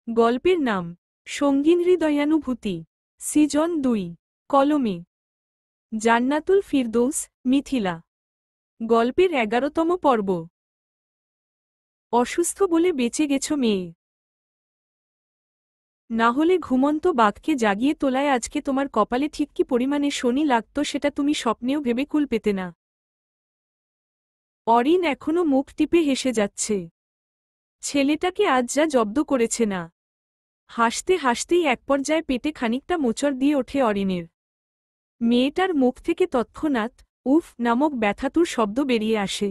গল্পের নাম সঙ্গীন হৃদয়ানুভূতি, সিজন 2, কলমে জান্নাতুল ফিরদৌস, মিথিলা। গল্পের 11তম পর্ব। অসুস্থ বলে বেঁচে গেছ মেয়ে, না হলে ঘুমন্ত বাঘকে জাগিয়ে তোলায় আজকে তোমার কপালে ঠিক কি পরিমাণে শনি লাগত সেটা তুমি স্বপ্নেও ভেবে কুল পেতে না। অরিন এখনো মুখ টিপে হেসে যাচ্ছে। ছেলেটাকে আজ যা জব্দ করেছে না। হাসতে হাসতেই এক পর্যায়ে পেটে খানিকটা মোচড় দিয়ে ওঠে অরিনের। মেয়েটার মুখ থেকে তৎক্ষণাৎ উফ নামক ব্যথাতুর শব্দ বেরিয়ে আসে।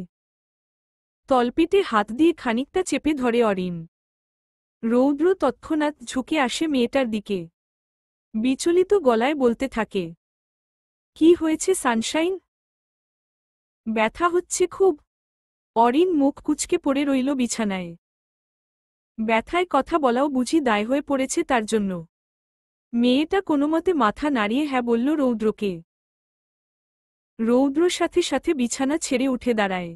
তলপেটে হাত দিয়ে খানিকটা চেপে ধরে অরিন। রৌদ্র তৎক্ষণাৎ ঝুঁকে আসে মেয়েটার দিকে। বিচলিত গলায় বলতে থাকে, কি হয়েছে সানশাইন? ব্যথা হচ্ছে খুব। অরিন মুখ কুঁচকে পড়ে রইল বিছানায়। ব্যথায় কথা বলাও বুঝি দায় হয়ে পড়েছে তার জন্য। মেয়েটা কোনোমতে মাথা নাড়িয়ে হ্যাঁ বলল রৌদ্রকে। রৌদ্র সাথে সাথে বিছানা ছেড়ে উঠে দাঁড়ায়।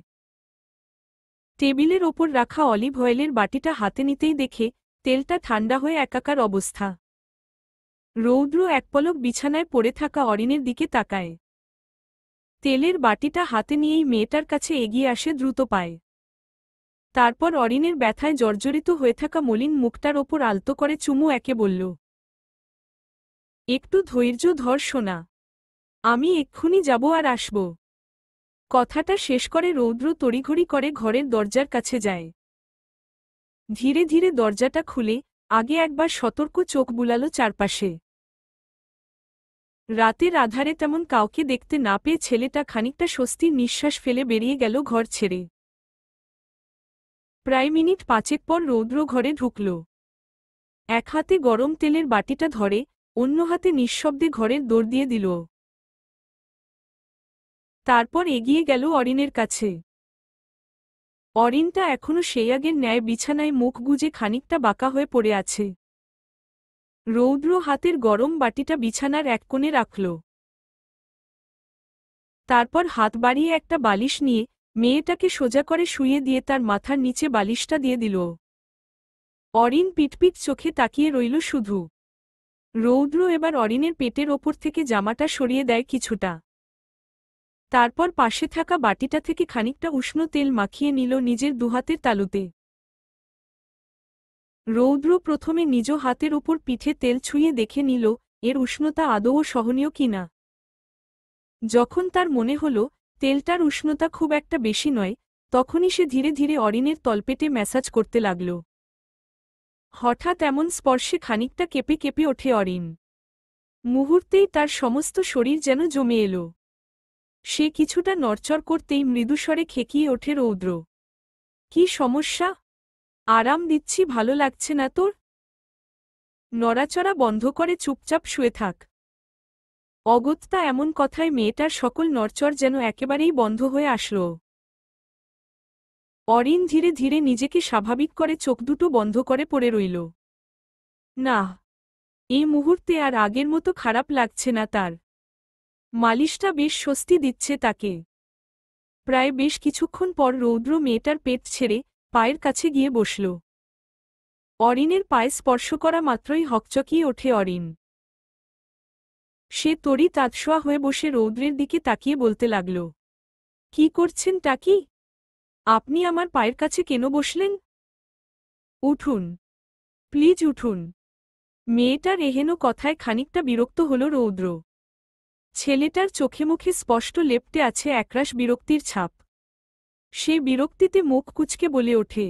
টেবিলের ওপর রাখা অলিভ অয়েলের বাটিটা হাতে নিতেই দেখে তেলটা ঠান্ডা হয়ে একাকার অবস্থা। রৌদ্র এক পলক বিছানায় পড়ে থাকা অরিনের দিকে তাকায়। তেলের বাটিটা হাতে নিয়েই মেয়েটার কাছে এগিয়ে আসে দ্রুত পায়। তারপর অরিনের ব্যথায় জর্জরিত হয়ে থাকা মলিন মুখটার ওপর আলতো করে চুমু একে বলল, একটু ধৈর্য ধর সোনা, আমি এক্ষুনি যাব আর আসব। কথাটা শেষ করে রৌদ্র তড়িঘড়ি করে ঘরের দরজার কাছে যায়। ধীরে ধীরে দরজাটা খুলে আগে একবার সতর্ক চোখ বুলালো চারপাশে। রাতের আধারে তেমন কাউকে দেখতে না পেয়ে ছেলেটা খানিকটা স্বস্তির নিঃশ্বাস ফেলে বেরিয়ে গেল ঘর ছেড়ে। প্রায় মিনিট 5 পর রৌদ্র ঘরে ঢুকল। এক হাতে গরম তেলের বাটিটা ধরে অন্য হাতে নিঃশব্দে ঘরের দোর দিয়ে দিল। তারপর এগিয়ে গেল অরিনের কাছে। অরিনটা এখনো সেই আগের ন্যায় বিছানায় মুখ গুজে খানিকটা বাঁকা হয়ে পড়ে আছে। রৌদ্র হাতের গরম বাটিটা বিছানার এক কোণে রাখল। তারপর হাত বাড়িয়ে একটা বালিশ নিয়ে মেয়েটাকে সোজা করে শুইয়ে দিয়ে তার মাথার নিচে বালিশটা দিয়ে দিল। অরিন পিটপিট চোখে তাকিয়ে রইল শুধু। রৌদ্র এবার অরিনের পেটের ওপর থেকে জামাটা সরিয়ে দেয় কিছুটা। তারপর পাশে থাকা বাটিটা থেকে খানিকটা উষ্ণ তেল মাখিয়ে নিল নিজের দুহাতের তালুতে। রৌদ্র প্রথমে নিজ হাতের ওপর পিঠে তেল ছুঁয়ে দেখে নিল এর উষ্ণতা আদৌ সহনীয় কিনা। যখন তার মনে হল তেলটার উষ্ণতা খুব একটা বেশি নয়, তখনই সে ধীরে ধীরে অরিনের তলপেটে ম্যাসাজ করতে লাগল। হঠাৎ এমন স্পর্শে খানিকটা কেঁপে কেঁপে ওঠে অরিন। মুহূর্তেই তার সমস্ত শরীর যেন জমে এল। সে কিছুটা নড়চড় করতেই মৃদুস্বরে খেকিয়ে ওঠে রৌদ্র, কি সমস্যা? আরাম দিচ্ছি, ভালো লাগছে না তোর? নড়াচড়া বন্ধ করে চুপচাপ শুয়ে থাক। অগত্যা এমন কথায় মেয়েটার সকল নড়চড় যেন একেবারেই বন্ধ হয়ে আসল। অরিন ধীরে ধীরে নিজেকে স্বাভাবিক করে চোখ দুটো বন্ধ করে পড়ে রইল। না, এই মুহূর্তে আর আগের মতো খারাপ লাগছে না তার। মালিশটা বেশ স্বস্তি দিচ্ছে তাকে। প্রায় বেশ কিছুক্ষণ পর রৌদ্র মেয়েটার পেট ছেড়ে পায়ের কাছে গিয়ে বসল। অরিনের পায়ে স্পর্শ করা মাত্রই হকচকিয়ে ওঠে অরিন। সে তড়ি তাৎসোয়া হয়ে বসে রৌদ্রের দিকে তাকিয়ে বলতে লাগল, কি করছেন টাকি? আপনি আমার পায়ের কাছে কেন বসলেন? উঠুন, প্লিজ উঠুন। মেয়েটার এহেন কথায় খানিকটা বিরক্ত হল রৌদ্র। ছেলেটার চোখে মুখে স্পষ্ট লেপ্টে আছে একরাশ বিরক্তির ছাপ। সে বিরক্তিতে মুখ কুঁচকে বলে ওঠে,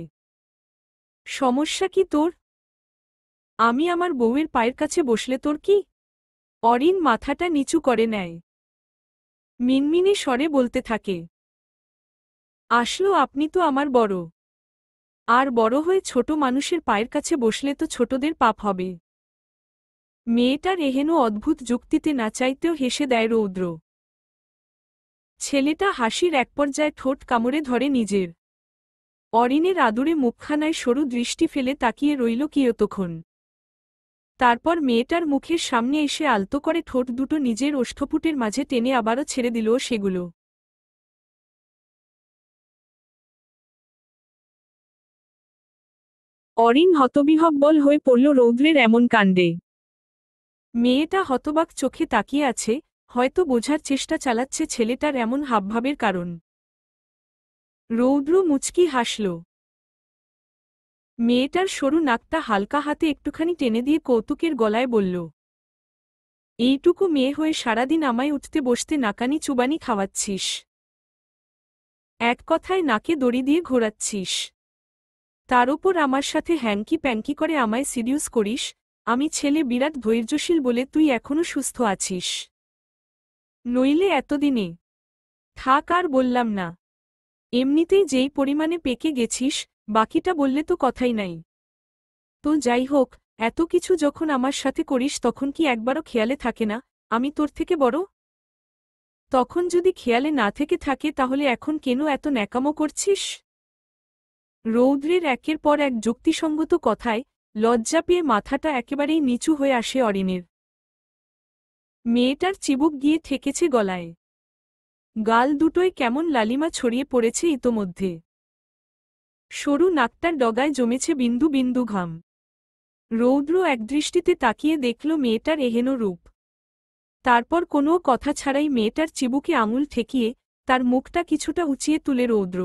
সমস্যা কি তোর? আমি আমার বউয়ের পায়ের কাছে বসলে তোর কি? অরিন মাথাটা নিচু করে নেয়। মিনমিনে স্বরে বলতে থাকে, আসলো আপনি তো আমার বড়। আর বড় হয়ে ছোট মানুষের পায়ের কাছে বসলে তো ছোটদের পাপ হবে। মেয়েটার এহেন অদ্ভুত যুক্তিতে না চাইতেও হেসে দেয় রৌদ্র। ছেলেটা হাসির এক পর্যায়ে ঠোঁট কামড়ে ধরে নিজের। অরিনের আদুরে মুখখানায় সরু দৃষ্টি ফেলে তাকিয়ে রইল কিয়তক্ষণ। তারপর মেয়েটার মুখের সামনে এসে আলতো করে ঠোঁট দুটো নিজের ওষ্ঠপুটের মাঝে টেনে আবারও ছেড়ে দিল সেগুলো। অরিন হতবিহ্বল হয়ে পড়ল রৌদ্রের এমন কাণ্ডে। মেয়েটা হতবাক চোখে তাকিয়ে আছে, হয়তো বোঝার চেষ্টা চালাচ্ছে ছেলেটার এমন হাবভাবের কারণ। রৌদ্র মুচকি হাসল। মেয়েটার সরু নাকটা হালকা হাতে একটুখানি টেনে দিয়ে কৌতুকের গলায় বলল, এইটুকু মেয়ে হয়ে সারাদিন আমায় উঠতে বসতে নাকানি চুবানি খাওয়াচ্ছিস, এক কথায় নাকে দড়ি দিয়ে ঘোরাচ্ছিস, তার ওপর আমার সাথে হ্যাঙ্কি প্যাঙ্কি করে আমায় সিডিউস করিস। আমি ছেলে বিরাট ধৈর্যশীল বলে তুই এখনো সুস্থ আছিস, নইলে এতদিনে। থাক, আর বললাম না। এমনিতেই যেই পরিমাণে পেকে গেছিস, বাকিটা বললে তো কথাই নাই। তো যাই হোক, এত কিছু যখন আমার সাথে করিস তখন কি একবারও খেয়ালে থাকে না আমি তোর থেকে বড়? তখন যদি খেয়ালে না থেকে থাকে তাহলে এখন কেন এত ন্যাকামো করছিস? রৌদ্রের একের পর এক যুক্তিসঙ্গত কথায় লজ্জা পেয়ে মাথাটা একেবারেই নিচু হয়ে আসে অরিনের। মেয়েটার চিবুক গিয়ে ঠেকেছে গলায়। গাল দুটোয় কেমন লালিমা ছড়িয়ে পড়েছে ইতোমধ্যে। সরু নাকটার ডগায় জমেছে বিন্দু বিন্দু ঘাম। রৌদ্র একদৃষ্টিতে তাকিয়ে দেখল মেয়েটার এহেন রূপ। তারপর কোনো কথা ছাড়াই মেয়েটার চিবুকে আঙুল ঠেকিয়ে তার মুখটা কিছুটা উঁচিয়ে তুলে রৌদ্র।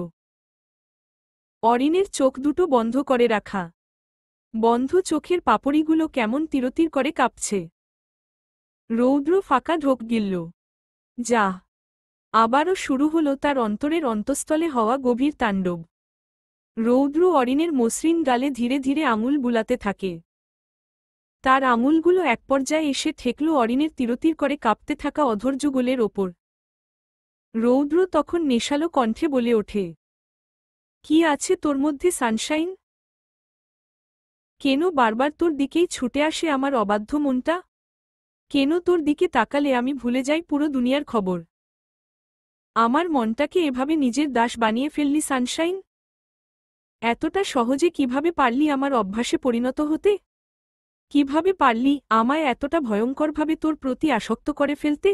অরিনের চোখ দুটো বন্ধ করে রাখা। বন্ধ চোখের পাপড়িগুলো কেমন তিরতির করে কাঁপছে। রৌদ্র ফাঁকা ঢোক গিলল। যা। আবারও শুরু হলো তার অন্তরের অন্তঃস্থলে হওয়া গভীর তাণ্ডব। রৌদ্র অরিনের মসৃণ গালে ধীরে ধীরে আঙুল বুলাতে থাকে। তার আঙুলগুলো এক পর্যায়ে এসে ঠেকল অরিনের তিরতির করে কাঁপতে থাকা অধৈর্যগুলের ওপর। রৌদ্র তখন নেশালো কণ্ঠে বলে ওঠে, কি আছে তোর মধ্যে সানশাইন? কেন বারবার তোর দিকেই ছুটে আসে আমার অবাধ্য মনটা? কেন তোর দিকে তাকালে আমি ভুলে যাই পুরো দুনিয়ার খবর? আমার মনটাকে এভাবে নিজের দাস বানিয়ে ফেললি সানশাইন? এতটা সহজে কিভাবে পারলি আমার অভ্যাসে পরিণত হতে? কিভাবে পারলি আমায় এতটা ভয়ঙ্করভাবে তোর প্রতি আসক্ত করে ফেলতে?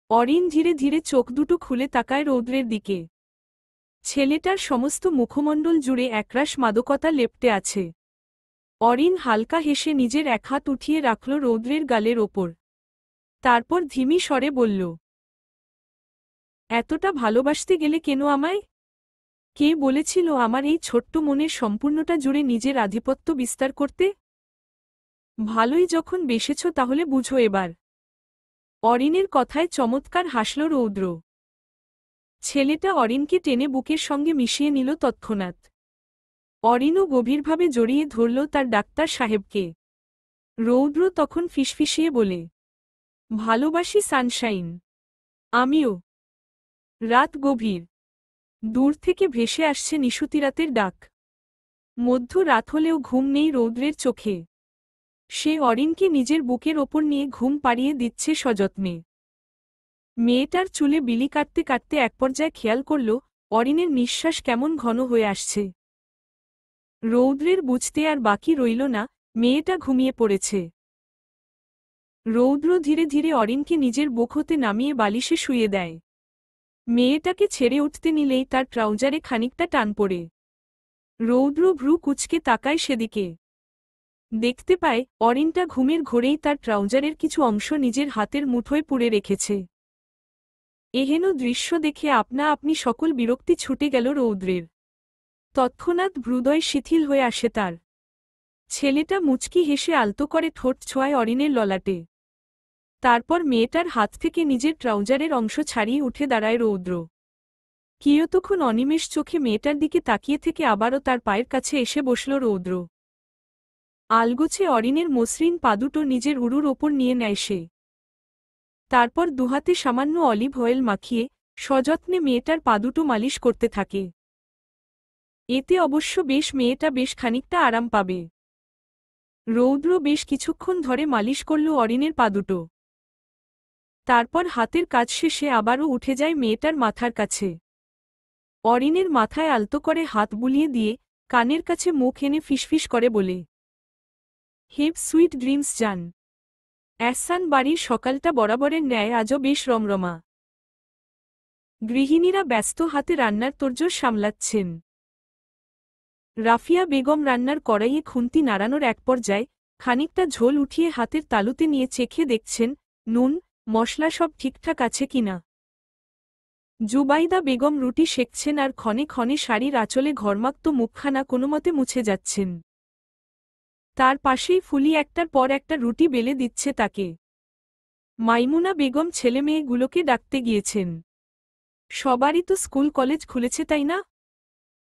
অরিন ধীরে ধীরে চোখ দুটো খুলে তাকায় রৌদ্রের দিকে। ছেলেটার সমস্ত মুখমণ্ডল জুড়ে একরাশ মাদকতা লেপ্টে আছে। অরিন হালকা হেসে নিজের এক হাত উঠিয়ে রাখল রৌদ্রের গালের ওপর। তারপর ধিমি স্বরে বলল, এতটা ভালোবাসতে গেলে কেন আমায়? কে বলেছিল আমার এই ছোট্ট মনের সম্পূর্ণটা জুড়ে নিজের আধিপত্য বিস্তার করতে? ভালোই যখন বেসেছ তাহলে বুঝো এবার। অরিনের কথায় চমৎকার হাসল রৌদ্র। ছেলেটা অরিনকে টেনে বুকের সঙ্গে মিশিয়ে নিল তৎক্ষণাৎ। অরিনও গভীরভাবে জড়িয়ে ধরল তার ডাক্তার সাহেবকে। রৌদ্র তখন ফিসফিসিয়ে বলে, ভালোবাসি সানশাইন। আমিও। রাত গভীর। দূর থেকে ভেসে আসছে নিশুতিরাতের ডাক। মধ্য রাত হলেও ঘুম নেই রৌদ্রের চোখে। সে অরিনকে নিজের বুকের ওপর নিয়ে ঘুম পাড়িয়ে দিচ্ছে সযত্নে। মেয়েটার চুলে বিলি কাটতে কাটতে এক পর্যায়ে খেয়াল করল অরিনের নিঃশ্বাস কেমন ঘন হয়ে আসছে। রৌদ্রের বুঝতে আর বাকি রইল না, মেয়েটা ঘুমিয়ে পড়েছে। রৌদ্র ধীরে ধীরে অরিনকে নিজের বুক হতে নামিয়ে বালিশে শুয়ে দেয়। মেয়েটাকে ছেড়ে উঠতে নিলেই তার ট্রাউজারে খানিকটা টান পড়ে। রৌদ্র ভ্রু কুঁচকে তাকায় সেদিকে। দেখতে পায় অরিনটা ঘুমের ঘোরেই তার ট্রাউজারের কিছু অংশ নিজের হাতের মুঠোয় পুড়ে রেখেছে। এহেন দৃশ্য দেখে আপনা আপনি সকল বিরক্তি ছুটে গেল রৌদ্রের। তৎক্ষণাৎ হৃদয় শিথিল হয়ে আসে তার। ছেলেটা মুচকি হেসে আলতো করে ঠোঁট ছোঁয়ায় অরিনের ললাটে। তারপর মেয়েটার হাত থেকে নিজের ট্রাউজারের অংশ ছাড়িয়ে উঠে দাঁড়ায় রৌদ্র। কিয়তক্ষণ অনিমেষ চোখে মেয়েটার দিকে তাকিয়ে থেকে আবারও তার পায়ের কাছে এসে বসল রৌদ্র। আলগোছে অরিনের মসৃণ পাদুটো নিজের উরুর ওপর নিয়ে নেয় সে। তারপর দুহাতে সামান্য অলিভ অয়েল মাখিয়ে সযত্নে মেয়েটার পাদুটো মালিশ করতে থাকে। এতে অবশ্য মেয়েটা বেশ খানিকটা আরাম পাবে। রৌদ্র বেশ কিছুক্ষণ ধরে মালিশ করল অরিনের পাদুটো। তারপর হাতের কাজ শেষে আবারও উঠে যায় মেয়েটার মাথার কাছে। অরিনের মাথায় আলতো করে হাত বুলিয়ে দিয়ে কানের কাছে মুখ এনে ফিসফিস করে বলে, হেভ সুইট ড্রিমস জান। অ্যাসান বাড়ির সকালটা বরাবরের ন্যায় আজও বেশ রমরমা। গৃহিণীরা ব্যস্ত হাতে রান্নার তোড়জোড় সামলাচ্ছেন। রাফিয়া বেগম রান্নার কড়াইয়ে খুন্তি নাড়ানোর এক পর্যায়ে খানিকটা ঝোল উঠিয়ে হাতের তালুতে নিয়ে চেখে দেখছেন নুন মশলা সব ঠিকঠাক আছে কিনা। জুবাইদা বেগম রুটি সেঁকছেন আর ক্ষণে ক্ষণে শাড়ির আঁচলে ঘর্মাক্ত মুখখানা কোনোমতে মুছে যাচ্ছেন। তার পাশেই ফুলি একটার পর একটা রুটি বেলে দিচ্ছে তাকে। মাইমুনা বেগম ছেলেমেয়েগুলোকে ডাকতে গিয়েছেন। সবারই তো স্কুল কলেজ খুলেছে তাই না?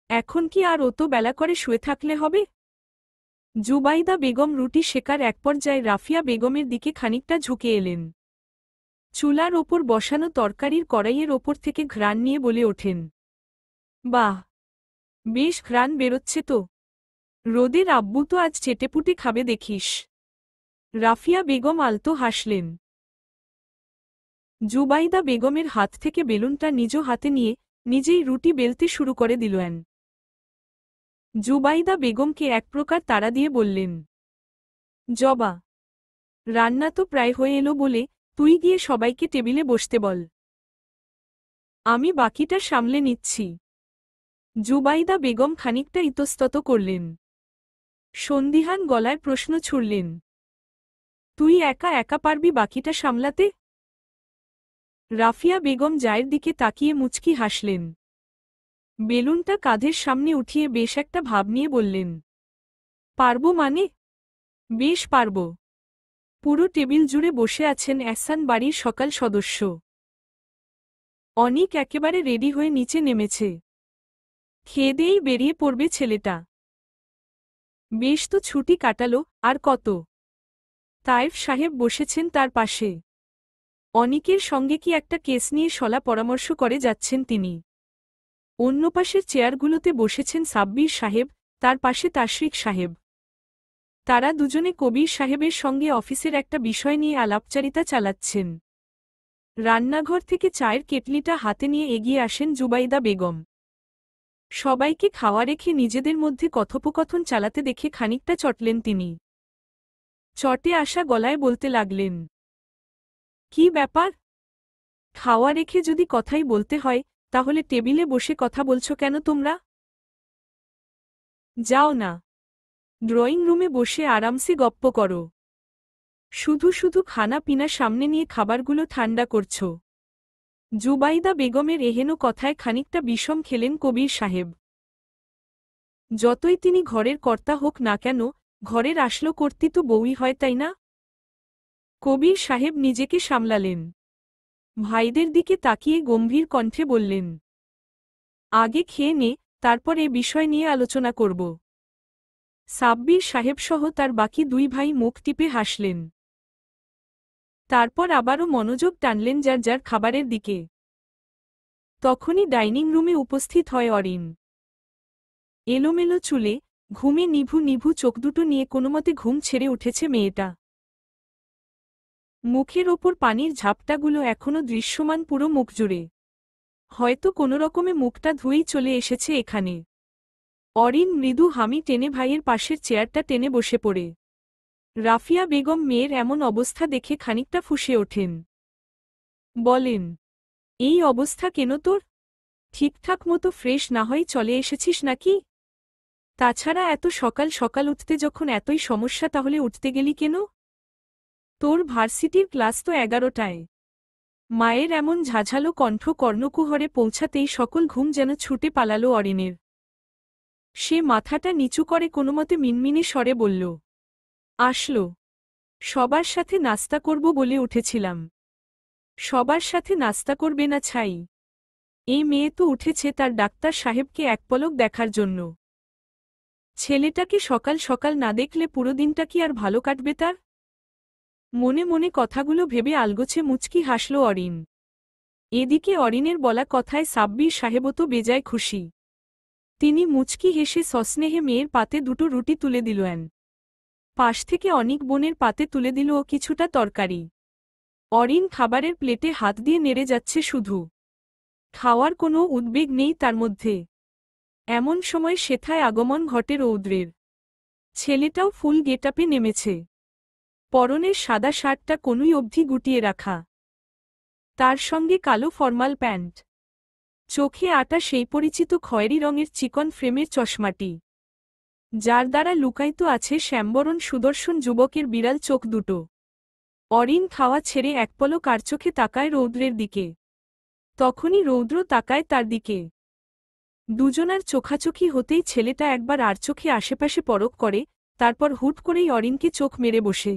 এখন কি আর অত বেলা করে শুয়ে থাকলে হবে? জুবাইদা বেগম রুটি শেখার এক পর্যায়ে রাফিয়া বেগমের দিকে খানিকটা ঝুঁকে এলেন। চুলার ওপর বসানো তরকারির কড়াইয়ের ওপর থেকে ঘ্রাণ নিয়ে বলে ওঠেন, বাহ, বেশ ঘ্রাণ বেরোচ্ছে তো। রোদের আব্বু তো আজ চেটেপুটে খাবে দেখিস। রাফিয়া বেগম আলতো হাসলেন। জুবাইদা বেগমের হাত থেকে বেলুনটা নিজ হাতে নিয়ে নিজেই রুটি বেলতে শুরু করে দিলেন। জুবাইদা বেগমকে এক প্রকার তাড়া দিয়ে বললেন, জবা, রান্না তো প্রায় হয়ে এলো বলে তুই গিয়ে সবাইকে টেবিলে বসতে বল, আমি বাকিটা সামলে নিচ্ছি। জুবাইদা বেগম খানিকটা ইতস্তত করলেন। সন্দিহান গলায় প্রশ্ন ছুড়লেন, তুই একা একা পারবি বাকিটা সামলাতে? রাফিয়া বেগম জায়ের দিকে তাকিয়ে মুচকি হাসলেন। বেলুনটা কাঁধের সামনে উঠিয়ে বেশ একটা ভাব নিয়ে বললেন, পারব মানে? বেশ পারব। পুরো টেবিল জুড়ে বসে আছেন এহসান বাড়ির সকাল সদস্য। অনিক একেবারে রেডি হয়ে নিচে নেমেছে। খেয়ে দিয়েই বেরিয়ে পড়বে ছেলেটা। বেশ তো ছুটি কাটালো, আর কত। তায়েফ সাহেব বসেছেন তার পাশে। অনিকের সঙ্গে কি একটা কেস নিয়ে সলা পরামর্শ করে যাচ্ছেন তিনি। অন্য পাশের চেয়ারগুলোতে বসেছেন সাব্বির সাহেব, তার পাশে তাশরিক সাহেব। তারা দুজনে কবির সাহেবের সঙ্গে অফিসের একটা বিষয় নিয়ে আলাপচারিতা চালাচ্ছেন। রান্নাঘর থেকে চায়ের কেটলিটা হাতে নিয়ে এগিয়ে আসেন জুবাইদা বেগম। সবাইকে খাওয়া রেখে নিজেদের মধ্যে কথোপকথন চালাতে দেখে খানিকটা চটলেন তিনি। চটে আসা গলায় বলতে লাগলেন, কি ব্যাপার? খাওয়া রেখে যদি কথাই বলতে হয় তাহলে টেবিলে বসে কথা বলছো কেন তোমরা? যাও না, ড্রয়িং রুমে বসে আরামসে গপ্প করো। শুধু শুধু খানা পিনা সামনে নিয়ে খাবারগুলো ঠান্ডা করছো। জুবাইদা বেগমের এহেন কথায় খানিকটা বিষম খেলেন কবির সাহেব। যতই তিনি ঘরের কর্তা হোক না কেন, ঘরের আসলো কর্তৃ তো বউই হয় তাই না? কবির সাহেব নিজেকে সামলালেন। ভাইদের দিকে তাকিয়ে গম্ভীর কণ্ঠে বললেন, আগে খেয়ে নে, তারপর এ বিষয় নিয়ে আলোচনা করব। সাব্বির সাহেবসহ তার বাকি দুই ভাই মুখ টিপে হাসলেন। তারপর আবারও মনোযোগ টানলেন যার যার খাবারের দিকে। তখনই ডাইনিং রুমে উপস্থিত হয় অরিন। এলোমেলো চুলে, ঘুমে নিভু নিভু চোখ দুটো নিয়ে কোনোমতে ঘুম ছেড়ে উঠেছে মেয়েটা। মুখের ওপর পানির ঝাপটাগুলো এখনো দৃশ্যমান পুরো মুখ জুড়ে। হয়তো কোনোরকমে মুখটা ধুয়েই চলে এসেছে এখানে। অরিন মৃদু হামি টেনে ভাইয়ের পাশের চেয়ারটা টেনে বসে পড়ে। রাফিয়া বেগম মেয়ের এমন অবস্থা দেখে খানিকটা ফুঁসে ওঠেন। বলেন, এই অবস্থা কেন তোর? ঠিকঠাক মতো ফ্রেশ না হয় চলে এসেছিস নাকি? তাছাড়া এত সকাল সকাল উঠতে যখন এতই সমস্যা তাহলে উঠতে গেলি কেন? তোর ভার্সিটির ক্লাস তো 11টায়। মায়ের এমন ঝাঝালো কণ্ঠ কর্ণকুহরে পৌঁছাতেই সকল ঘুম যেন ছুটে পালালো অরিনের। সে মাথাটা নিচু করে কোনোমতে মিনমিনে স্বরে বলল, আসলো। সবার সাথে নাস্তা করব বলে উঠেছিলাম। সবার সাথে নাস্তা করবে না ছাই? এই মেয়ে তো উঠেছে তার ডাক্তার সাহেবকে এক পলক দেখার জন্য। ছেলেটাকে সকাল সকাল না দেখলে পুরো দিনটা কি আর ভালো কাটবে তার? মনে মনে কথাগুলো ভেবে আলগোছে মুচকি হাসল অরিন। এদিকে অরিনের বলা কথায় সাব্বির সাহেবও তো বেজায় খুশি। তিনি মুচকি হেসে সস্নেহে মেয়ের পাতে দুটো রুটি তুলে দিলেন। পাশ থেকে অনিক বোনের পাতে তুলে দিল ও কিছুটা তরকারি। অরিন খাবারের প্লেটে হাত দিয়ে নেড়ে যাচ্ছে শুধু। খাওয়ার কোনো উদ্বেগ নেই তার মধ্যে। এমন সময় সেথায় আগমন ঘটে রৌদ্রের। ছেলেটাও ফুল গেটআপে নেমেছে। পরনের সাদা শার্টটা কোনুই অবধি গুটিয়ে রাখা। তার সঙ্গে কালো ফরমাল প্যান্ট। চোখে আটা সেই পরিচিত খয়েরি রঙের চিকন ফ্রেমের চশমাটি। যার দ্বারা লুকায়িত আছে শ্যামবরণ সুদর্শন যুবকের বিড়াল চোখ দুটো। অরিন খাওয়া ছেড়ে একপলক আর চোখে তাকায় রৌদ্রের দিকে। তখনই রৌদ্র তাকায় তার দিকে। দুজনার চোখাচোখি হতেই ছেলেটা একবার আর চোখে আশেপাশে পরখ করে, তারপর হুট করেই অরিনকে চোখ মেরে বসে।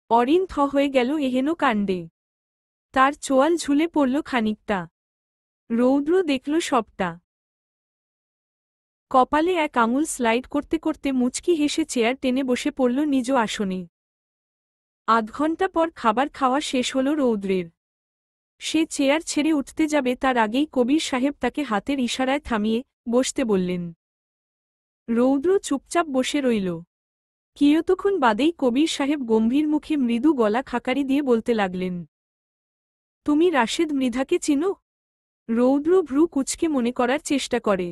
অরিন থ হয়ে গেল এহেন কাণ্ডে। তার চোয়াল ঝুলে পড়ল খানিকটা। রৌদ্র দেখল সবটা। কপালে এক আঙুল স্লাইড করতে করতে মুচকি হেসে চেয়ার টেনে বসে পড়ল নিজ আসনে। আধ ঘণ্টা পর খাবার খাওয়া শেষ হল রৌদ্রের। সে চেয়ার ছেড়ে উঠতে যাবে তার আগেই কবির সাহেব তাকে হাতের ইশারায় থামিয়ে বসতে বললেন। রৌদ্র চুপচাপ বসে রইল। কিয়তক্ষণ বাদেই কবির সাহেব গম্ভীর মুখে মৃদু গলা খাকারি দিয়ে বলতে লাগলেন, তুমি রাশেদ মৃধাকে চিনো? রৌদ্র ভ্রু কুঁচকে মনে করার চেষ্টা করে।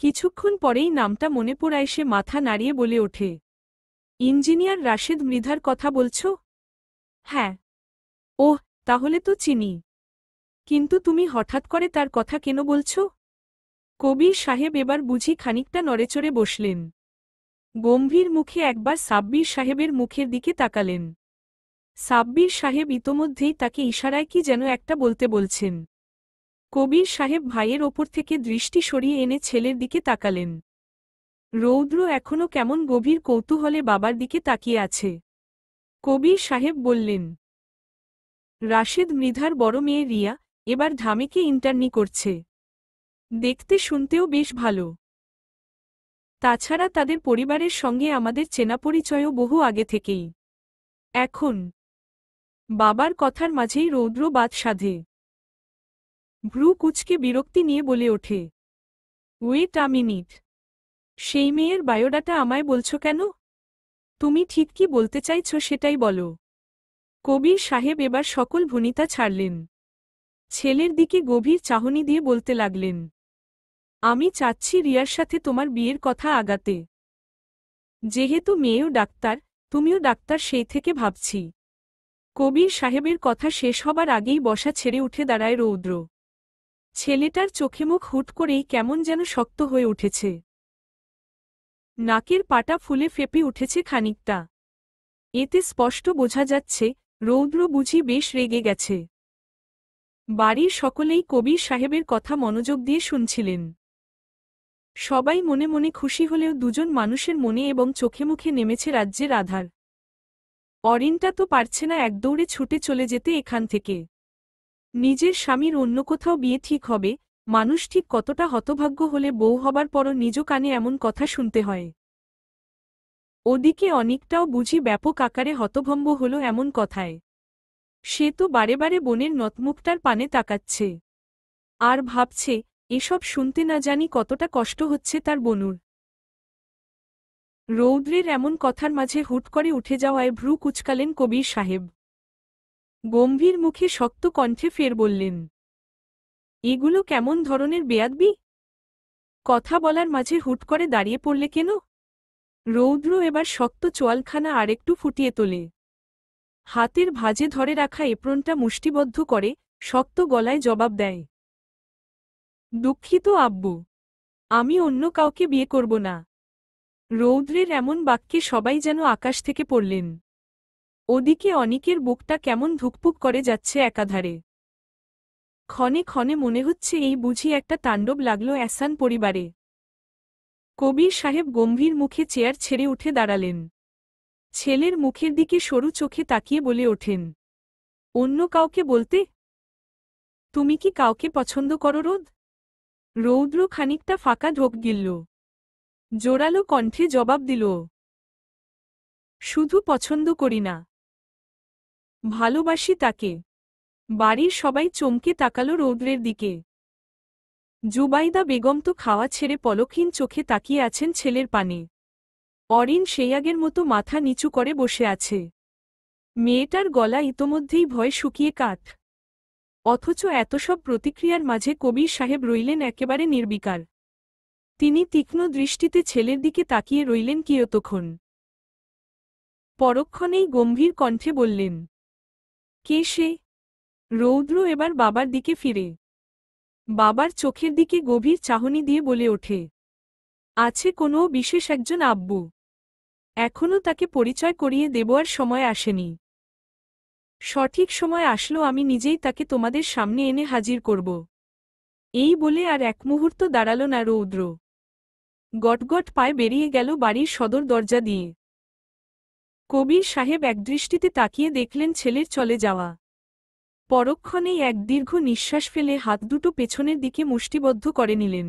কিছুক্ষণ পরেই নামটা মনে পড়ায় সে মাথা নাড়িয়ে বলে ওঠে, ইঞ্জিনিয়ার রাশেদ মৃধার কথা বলছ? হ্যাঁ। ওহ, তাহলে তো চিনি। কিন্তু তুমি হঠাৎ করে তার কথা কেন বলছ? কবির সাহেব এবার বুঝি খানিকটা নড়েচড়ে বসলেন। গম্ভীর মুখে একবার সাব্বির সাহেবের মুখের দিকে তাকালেন। সাব্বির সাহেব ইতোমধ্যেই তাকে ইশারায় কি যেন একটা বলতে বলছেন। কবির সাহেব ভাইয়ের ওপর থেকে দৃষ্টি সরিয়ে এনে ছেলের দিকে তাকালেন। রৌদ্র এখনও কেমন গভীর কৌতূহলে বাবার দিকে তাকিয়ে আছে। কবির সাহেব বললেন, রাশেদ মৃধার বড় মেয়ে রিয়া এবার ঢামেকে ইন্টার্নি করছে। দেখতে শুনতেও বেশ ভালো। তাছাড়া তাদের পরিবারের সঙ্গে আমাদের চেনাপরিচয়ও বহু আগে থেকেই। এখন বাবার কথার মাঝেই রৌদ্র বাদ সাধে। ভ্রু কুঁচকে বিরক্তি নিয়ে বলে ওঠে, ওয়েট আ মিনিট, সেই মেয়ের বায়োডাটা আমায় বলছ কেন? তুমি ঠিক কি বলতে চাইছ সেটাই বলো। কবির সাহেব এবার সকল ভনিতা ছাড়লেন। ছেলের দিকে গভীর চাহনি দিয়ে বলতে লাগলেন, আমি চাচ্ছি রিয়ার সাথে তোমার বিয়ের কথা আগাতে। যেহেতু মেয়েও ডাক্তার, তুমিও ডাক্তার, সেই থেকে ভাবছি। কবির সাহেবের কথা শেষ হবার আগেই বসা ছেড়ে উঠে দাঁড়ায় রৌদ্র। ছেলেটার চোখে মুখ হুট করেই কেমন যেন শক্ত হয়ে উঠেছে। নাকের পাটা ফুলে ফেপে উঠেছে খানিকটা। এতে স্পষ্ট বোঝা যাচ্ছে রৌদ্র বুঝি বেশ রেগে গেছে। বাড়ির সকলেই কবির সাহেবের কথা মনোযোগ দিয়ে শুনছিলেন। সবাই মনে মনে খুশি হলেও দুজন মানুষের মনে এবং চোখে মুখে নেমেছে রাজ্যের আধার। অরিনটা তো পারছে না একদৌড়ে ছুটে চলে যেতে এখান থেকে। নিজের স্বামীর অন্য কোথাও বিয়ে ঠিক হবে, মানুষ ঠিক কতটা হতভাগ্য হলে বউ হবার পরও নিজ কানে এমন কথা শুনতে হয়। ওদিকে অনিকটাও বুঝি ব্যাপক আকারে হতভম্ব হল এমন কথায়। সে তো বারে বারে বোনের নতমুখটার পানে তাকাচ্ছে আর ভাবছে, এসব শুনতে না জানি কতটা কষ্ট হচ্ছে তার বনুর। রৌদ্রের এমন কথার মাঝে হুট করে উঠে যাওয়ায় ভ্রু কুচকালেন কবির সাহেব। গম্ভীর মুখে শক্ত কণ্ঠে ফের বললেন, এগুলো কেমন ধরনের বেয়াদবি? কথা বলার মাঝে হুট করে দাঁড়িয়ে পড়লে কেন? রৌদ্র এবার শক্ত চোয়ালখানা আরেকটু ফুটিয়ে তোলে। হাতের ভাঁজে ধরে রাখা এপ্রনটা মুষ্টিবদ্ধ করে শক্ত গলায় জবাব দেয়, দুঃখিত আব্বু, আমি অন্য কাউকে বিয়ে করব না। রৌদ্রের এমন বাক্যে সবাই যেন আকাশ থেকে পড়লেন। ওদিকে অনিকের বুকটা কেমন ধুকপুক করে যাচ্ছে একাধারে। ক্ষণে ক্ষণে মনে হচ্ছে এই বুঝি একটা তাণ্ডব লাগল এহসান পরিবারে। কবির সাহেব গম্ভীর মুখে চেয়ার ছেড়ে উঠে দাঁড়ালেন। ছেলের মুখের দিকে সরু চোখে তাকিয়ে বলে ওঠেন, অন্য কাউকে বলতে? তুমি কি কাউকে পছন্দ করো রোদ? রৌদ্র খানিকটা ফাঁকা ঢোক গিলল। জোরালো কণ্ঠে জবাব দিল, শুধু পছন্দ করি না, ভালোবাসি তাকে। বাড়ির সবাই চমকে তাকালো রৌদ্রের দিকে। জুবাইদা বেগম তো খাওয়া ছেড়ে পলকহীন চোখে তাকিয়ে আছেন ছেলের পানে। অরিন সেই আগের মতো মাথা নিচু করে বসে আছে। মেয়েটার গলা ইতোমধ্যেই ভয় শুকিয়ে কাঠ। অথচ এত সব প্রতিক্রিয়ার মাঝে কবির সাহেব রইলেন একেবারে নির্বিকার। তিনি তীক্ষ্ণ দৃষ্টিতে ছেলের দিকে তাকিয়ে রইলেন কিয়তক্ষণ। পরক্ষণেই গম্ভীর কণ্ঠে বললেন, কে সে? রৌদ্র এবার বাবার দিকে ফিরে বাবার চোখের দিকে গভীর চাহনি দিয়ে বলে ওঠে, আছে কোনো বিশেষ একজন আব্বু। এখনও তাকে পরিচয় করিয়ে দেবার সময় আসেনি। সঠিক সময় আসলো আমি নিজেই তাকে তোমাদের সামনে এনে হাজির করব। এই বলে আর এক মুহূর্ত দাঁড়াল না রৌদ্র। গটগট পায়ে বেরিয়ে গেল বাড়ির সদর দরজা দিয়ে। কবির সাহেব একদৃষ্টিতে তাকিয়ে দেখলেন ছেলের চলে যাওয়া। পরক্ষণেই এক দীর্ঘ নিঃশ্বাস ফেলে হাত দুটো পেছনের দিকে মুষ্টিবদ্ধ করে নিলেন।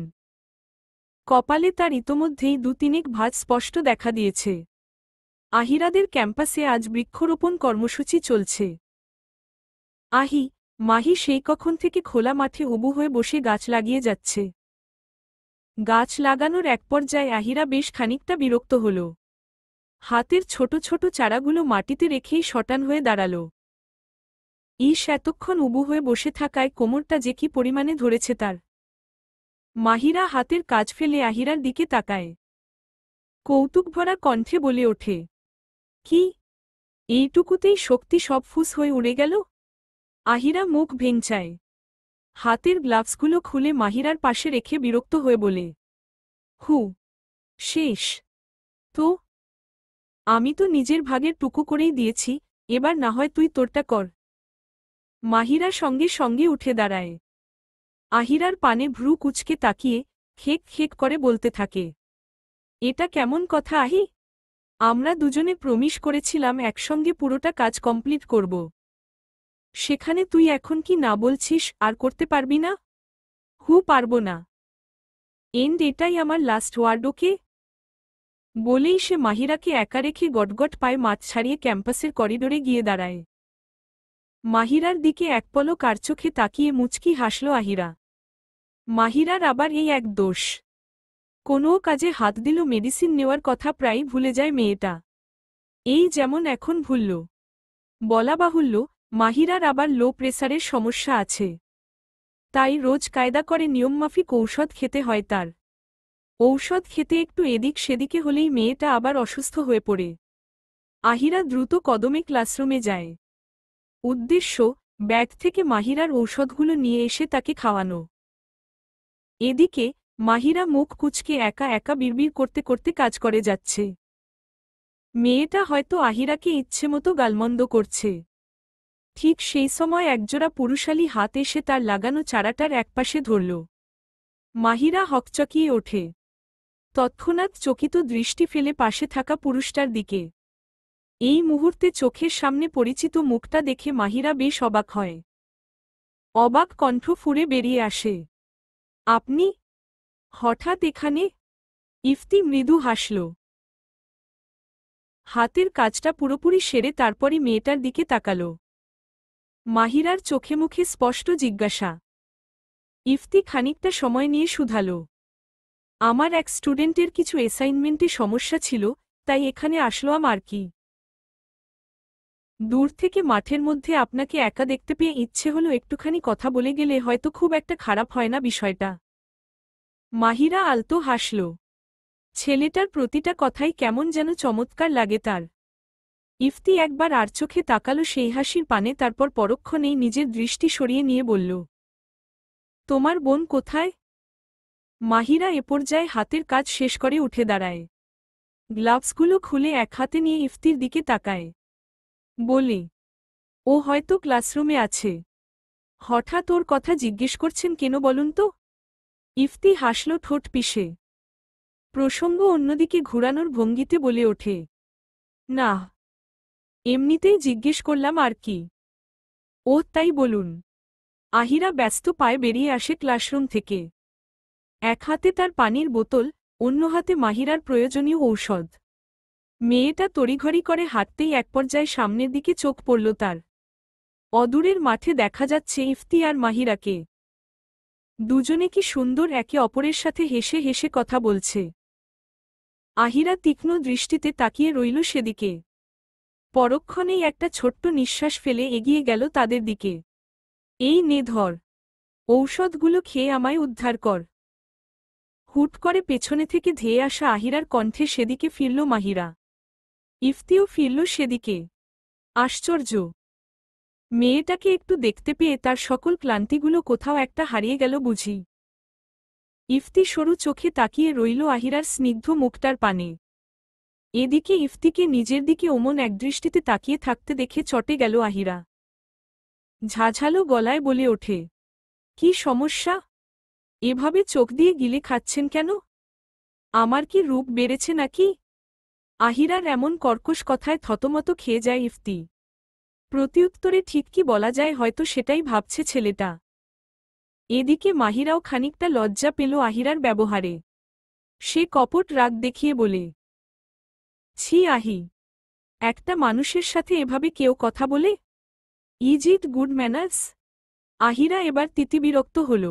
কপালে তার ইতোমধ্যেই দু-তিনেক ভাঁজ স্পষ্ট দেখা দিয়েছে। আহিরাদের ক্যাম্পাসে আজ বৃক্ষরোপণ কর্মসূচি চলছে। মাহি সেই কখন থেকে খোলা মাঠে উবু হয়ে বসে গাছ লাগিয়ে যাচ্ছে। গাছ লাগানোর এক পর্যায়ে আহিরা বেশ খানিকটা বিরক্ত হল। হাতের ছোট ছোট চারাগুলো মাটিতে রেখেই শটান হয়ে দাঁড়াল। এতক্ষণ উবু হয়ে বসে থাকায় কোমরটা যে কি পরিমাণে ধরেছে তার। মাহিরা হাতের কাজ ফেলে আহিরার দিকে তাকায়। কৌতুকভরা কণ্ঠে বলে ওঠে, কি, এইটুকুতেই শক্তি সব ফুস হয়ে উড়ে গেল? আহিরা মুখ ভেঙচায়। হাতের গ্লাভসগুলো খুলে মাহিরার পাশে রেখে বিরক্ত হয়ে বলে, শেষ তো? আমি তো নিজের ভাগের টুকু করেই দিয়েছি, এবার না হয় তুই তোরটা কর। মাহিরা সঙ্গে সঙ্গে উঠে দাঁড়ায়। আহিরার পানে ভ্রু কুঁচকে তাকিয়ে খেক খেক করে বলতে থাকে, এটা কেমন কথা আহি? আমরা দুজনে প্রমিস করেছিলাম একসঙ্গে পুরোটা কাজ কমপ্লিট করব। সেখানে তুই এখন কি না বলছিস আর করতে পারবি না? পারব না। এটাই আমার লাস্ট ওয়ার্ড, ওকে? বলেই সে মাহিরাকে একা রেখে গটগট পায়ে মাঠ ছাড়িয়ে ক্যাম্পাসের করিডোরে গিয়ে দাঁড়ায়। মাহিরার দিকে এক পলক কারচোখে তাকিয়ে মুচকি হাসল আহিরা। মাহিরার আবার এই এক দোষ, কোনো কাজে হাত দিল মেডিসিন নেওয়ার কথা প্রায়ই ভুলে যায় মেয়েটা। এই যেমন এখন ভুলল। বলা বাহুল্য, মাহিরার আবার লো প্রেসারের সমস্যা আছে। তাই রোজ কায়দা করে নিয়মমাফিক ঔষধ খেতে হয় তার। ঔষধ খেতে একটু এদিক সেদিকে হলেই মেয়েটা আবার অসুস্থ হয়ে পড়ে। আহিরা দ্রুত কদমে ক্লাসরুমে যায়। উদ্দেশ্য, ব্যাগ থেকে মাহিরার ঔষধগুলো নিয়ে এসে তাকে খাওয়ানো। এদিকে মাহিরা মুখ কুঁচকে একা একা বিড়বিড় করতে করতে কাজ করে যাচ্ছে। মেয়েটা হয়তো আহিরাকে ইচ্ছেমতো গালমন্দ করছে। ঠিক সেই সময় একজোড়া পুরুষালী হাত এসে তার লাগানো চারাটার একপাশে ধরল। মাহিরা হকচকিয়ে ওঠে। তৎক্ষণাৎ চকিত দৃষ্টি ফেলে পাশে থাকা পুরুষটার দিকে। এই মুহূর্তে চোখের সামনে পরিচিত মুখটা দেখে মাহিরা বেশ অবাক হয়। অবাক কণ্ঠ ফুঁড়ে বেরিয়ে আসে, আপনি হঠাৎ এখানে? ইফতি মৃদু হাসল। হাতের কাজটা পুরোপুরি সেরে তারপরই মেয়েটার দিকে তাকাল। মাহিরার চোখে মুখে স্পষ্ট জিজ্ঞাসা। ইফতি খানিকটা সময় নিয়ে শুধাল, আমার এক স্টুডেন্টের কিছু অ্যাসাইনমেন্টে সমস্যা ছিল, তাই এখানে আসলাম আর কি। দূর থেকে মাঠের মধ্যে আপনাকে একা দেখতে পেয়ে ইচ্ছে হলো একটুখানি কথা বলে গেলে হয়তো খুব একটা খারাপ হয় না বিষয়টা। মাহিরা আলতো হাসল। ছেলেটার প্রতিটা কথাই কেমন যেন চমৎকার লাগে তার। ইফতি একবার আর চোখে তাকাল সেই হাসির পানে, তারপর পরক্ষণেই নিজের দৃষ্টি সরিয়ে নিয়ে বলল, তোমার বোন কোথায়? মাহিরা এ পর্যায়ে হাতের কাজ শেষ করে উঠে দাঁড়ায়। গ্লাভসগুলো খুলে এক হাতে নিয়ে ইফতির দিকে তাকায়। বলে, ও হয়তো ক্লাসরুমে আছে। হঠাৎ ওর কথা জিজ্ঞেস করছেন কেন বলুন তো? ইফতি হাসল ঠোঁট পিষে। প্রসঙ্গ অন্যদিকে ঘুরানোর ভঙ্গিতে বলে ওঠে, না, এমনিতেই জিজ্ঞেস করলাম আর কি। ও তাই বলুন। আহিরা ব্যস্ত পায়ে বেরিয়ে আসে ক্লাসরুম থেকে। এক হাতে তার পানির বোতল, অন্য হাতে মাহিরার প্রয়োজনীয় ঔষধ। মেয়েটা তড়িঘড়ি করে হাঁটতেই এক পর্যায়ে সামনের দিকে চোখ পড়ল তার। অদূরের মাঠে দেখা যাচ্ছে ইফতি আর মাহিরাকে। দুজনে কি সুন্দর একে অপরের সাথে হেসে হেসে কথা বলছে। আহিরা তীক্ষ্ণ দৃষ্টিতে তাকিয়ে রইল সেদিকে। পরক্ষণেই একটা ছোট্ট নিঃশ্বাস ফেলে এগিয়ে গেল তাদের দিকে। এই নে ধর, ঔষধগুলো খেয়ে আমায় উদ্ধার কর। হুট করে পেছনে থেকে ধেয়ে আসা আহিরার কণ্ঠে সেদিকে ফিরল মাহিরা। ইফতিও ফিরল সেদিকে। আশ্চর্য! মেয়েটাকে একটু দেখতে পেয়ে তার সকল ক্লান্তিগুলো কোথাও একটা হারিয়ে গেল বুঝি। ইফতি সরু চোখে তাকিয়ে রইল আহিরার স্নিগ্ধ মুখটার পানে। এদিকে ইফতিকে নিজের দিকে ওমন একদৃষ্টিতে তাকিয়ে থাকতে দেখে চটে গেল আহিরা। ঝাঝালো গলায় বলে ওঠে, কি সমস্যা? এভাবে চোখ দিয়ে গিলে খাচ্ছেন কেন? আমার কি রূপ বেড়েছে নাকি? আহিরার এমন কর্কশ কথায় থতমত খেয়ে যায় ইফতি। প্রত্যুত্তরে ঠিক কি বলা যায়, হয়তো সেটাই ভাবছে ছেলেটা। এদিকে মাহিরাও খানিকটা লজ্জা পেল আহিরার ব্যবহারে। সে কপট রাগ দেখিয়ে বলে, ছি আহি, একটা মানুষের সাথে এভাবে কেউ কথা বলে? Is it good manners? Ahira এবার তিতিবিরক্ত হল।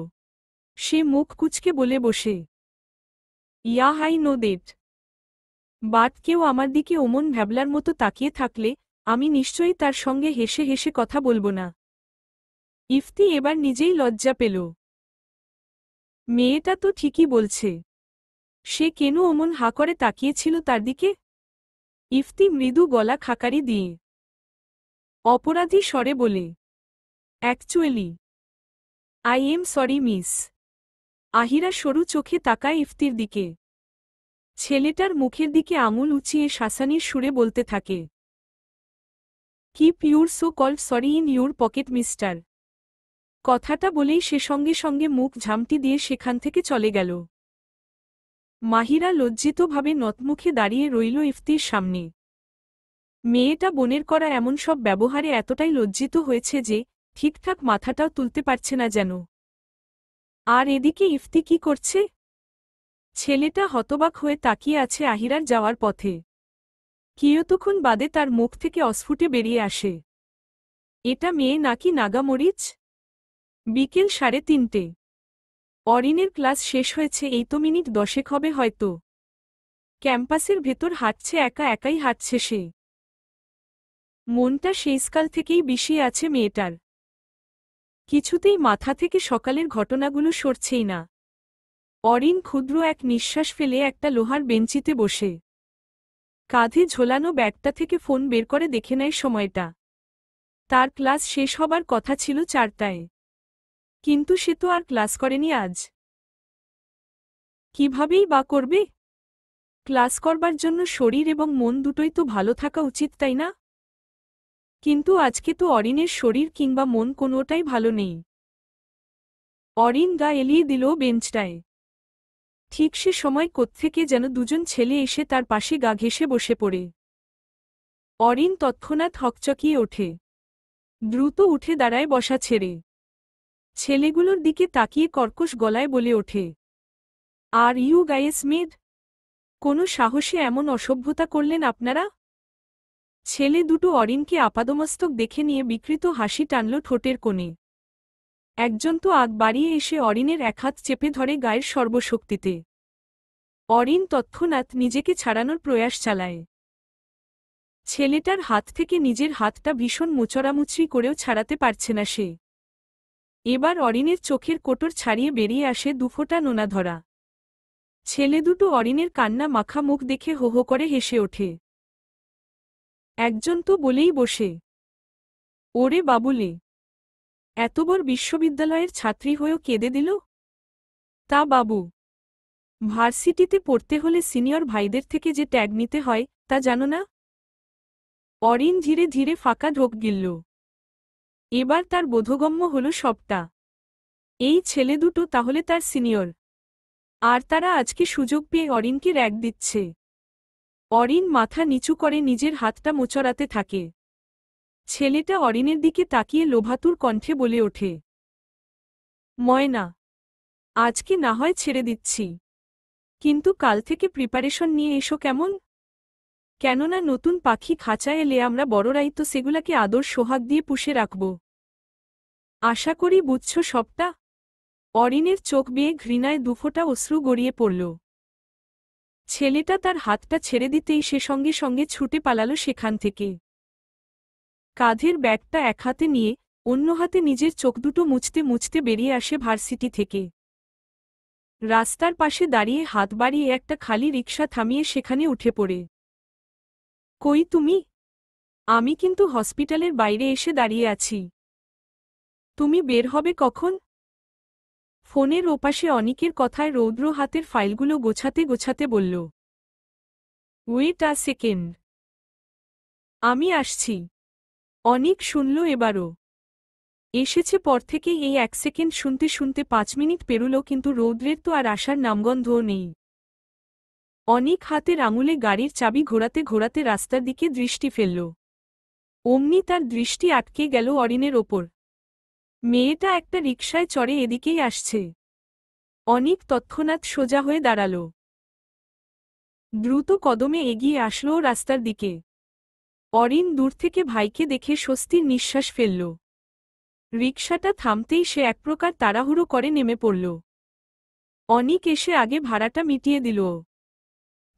সে মুখ কুঁচকে বলে বসে, yeah I know that, but কেউ আমার দিকে ওমন ভ্যাবলার মতো তাকিয়ে থাকলে আমি নিশ্চয়ই তার সঙ্গে হেসে হেসে কথা বলবো না। ইফতি এবার নিজেই লজ্জা পেল। মেয়েটা তো ঠিকই বলছে। সে কেন ওমন হা করে তাকিয়েছিল তার দিকে? ইফতি মৃদু গলা খাকারি দিয়ে অপরাধী স্বরে বলে, actually I am sorry miss. Ahira সরু চোখে তাকায় ইফতির দিকে। ছেলেটার মুখের দিকে আঙুল উঁচিয়ে শাসানির সুরে বলতে থাকে, keep your so called sorry in your pocket mister. কথাটা বলেই সে সঙ্গে সঙ্গে মুখ ঝামটি দিয়ে সেখান থেকে চলে গেল। মাহিরা লজ্জিতভাবে নতমুখে দাঁড়িয়ে রইল ইফতির সামনে। মেয়েটা বোনের করা এমন সব ব্যবহারে এতটাই লজ্জিত হয়েছে যে ঠিকঠাক মাথাটাও তুলতে পারছে না যেন। আর এদিকে ইফতি কি করছে? ছেলেটা হতবাক হয়ে তাকিয়ে আছে আহিরার যাওয়ার পথে। কিয়তক্ষণ বাদে তার মুখ থেকে অস্ফুটে বেরিয়ে আসে, এটা মেয়ে নাকি নাগামরিচ? বিকেল 3:30। অরিনের ক্লাস শেষ হয়েছে এই তো মিনিট 10 হবে হয়তো। ক্যাম্পাসের ভেতর হাঁটছে, একা একাই হাঁটছে সে। মনটা শেষকাল থেকেই বিষিয়ে আছে মেয়েটার। কিছুতেই মাথা থেকে সকালের ঘটনাগুলো সরছেই না। অরিন ক্ষুদ্র এক নিঃশ্বাস ফেলে একটা লোহার বেঞ্চিতে বসে কাঁধে ঝোলানো ব্যাগটা থেকে ফোন বের করে দেখে নেয় সময়টা। তার ক্লাস শেষ হবার কথা ছিল 4টায়, কিন্তু সে তো আর ক্লাস করেনি আজ। কিভাবেই বা করবে? ক্লাস করবার জন্য শরীর এবং মন দুটোই তো ভালো থাকা উচিত, তাই না? কিন্তু আজকে তো অরিনের শরীর কিংবা মন কোনোটাই ভালো নেই। অরিন গা এলিয়ে দিল বেঞ্চটায়। ঠিক সে সময় কোত্থেকে যেন দুজন ছেলে এসে তার পাশে গা ঘেঁষে বসে পড়ে। অরিন তৎক্ষণাৎ হকচকিয়ে ওঠে। দ্রুত উঠে দাঁড়ায় বসা ছেড়ে। ছেলেগুলোর দিকে তাকিয়ে কর্কশ গলায় বলে ওঠে, আর ইউ গাইস মেড? কোনো সাহসে এমন অসভ্যতা করলেন আপনারা? ছেলে দুটো অরিনকে আপাদমস্তক দেখে নিয়ে বিকৃত হাসি টানল ঠোঁটের কোণে। একজন তো আগ বাড়িয়ে এসে অরিনের এক হাত চেপে ধরে গায়ের সর্বশক্তিতে। অরিন তৎক্ষণাৎ নিজেকে ছাড়ানোর প্রয়াস চালায়। ছেলেটার হাত থেকে নিজের হাতটা ভীষণ মোচড়ামুচড়ি করেও ছাড়াতে পারছে না সে। এবার অরিনের চোখের কোটর ছাড়িয়ে বেরিয়ে আসে দুফোঁটা নোনা ধরা। ছেলে দুটো অরিনের কান্না মাখা মুখ দেখে হো হো করে হেসে ওঠে। একজন তো বলেই বসে, ওরে বাবুলে, এত বড় বিশ্ববিদ্যালয়ের ছাত্রী হয়েও কেঁদে দিল? তা বাবু, ভার্সিটিতে পড়তে হলে সিনিয়র ভাইদের থেকে যে ট্যাগ নিতে হয় তা জানো না? অরিন ধীরে ধীরে ফাঁকা ঢোক গিলল। এবার তার বোধগম্য হল সবটা। এই ছেলে দুটো তাহলে তার সিনিয়র, আর তারা আজকে সুযোগ পেয়ে অরিনকে র‍্যাগ দিচ্ছে। অরিন মাথা নিচু করে নিজের হাতটা মোচড়াতে থাকে। ছেলেটা অরিনের দিকে তাকিয়ে লোভাতুর কণ্ঠে বলে ওঠে, ময়না, আজকে না হয় ছেড়ে দিচ্ছি, কিন্তু কাল থেকে প্রিপারেশন নিয়ে এসো কেমন? কেননা নতুন পাখি খাঁচায় এলে আমরা বড়রাই তো সেগুলাকে আদর সোহাগ দিয়ে পুষে রাখব। আশা করি বুঝছ সবটা? অরিনের চোখ বেয়ে ঘৃণায় দুফোঁটা অশ্রু গড়িয়ে পড়ল। ছেলেটা তার হাতটা ছেড়ে দিতেই সে সঙ্গে সঙ্গে ছুটে পালালো সেখান থেকে। কাঁধের ব্যাগটা এক হাতে নিয়ে অন্য হাতে নিজের চোখ দুটো মুছতে মুছতে বেরিয়ে আসে ভার্সিটি থেকে। রাস্তার পাশে দাঁড়িয়ে হাত বাড়িয়ে একটা খালি রিকশা থামিয়ে সেখানে উঠে পড়ে। কই তুমি? আমি কিন্তু হসপিটালের বাইরে এসে দাঁড়িয়ে আছি। তুমি বের হবে কখন? ফোনের ওপাশে অনিকের কথায় রৌদ্র হাতের ফাইলগুলো গোছাতে গোছাতে বলল, ওয়েট আ সেকেন্ড, আমি আসছি। অনিক শুনল এবারও। এসেছে পর থেকেই এই 1 সেকেন্ড শুনতে শুনতে 5 মিনিট পেরুল, কিন্তু রৌদ্রের তো আর আসার নামগন্ধও নেই। অনিক হাতের আঙুলে গাড়ির চাবি ঘোরাতে ঘোরাতে রাস্তার দিকে দৃষ্টি ফেলল। অমনি তার দৃষ্টি আটকে গেল অরিনের ওপর। মেয়েটা একটা রিকশায় চড়ে এদিকেই আসছে। অনিক তৎক্ষণাৎ সোজা হয়ে দাঁড়াল। দ্রুত কদমে এগিয়ে আসল রাস্তার দিকে। অরিন দূর থেকে ভাইকে দেখে স্বস্তির নিঃশ্বাস ফেলল। রিকশাটা থামতেই সে এক প্রকার তাড়াহুড়ো করে নেমে পড়ল। অনিক এসে আগে ভাড়াটা মিটিয়ে দিল।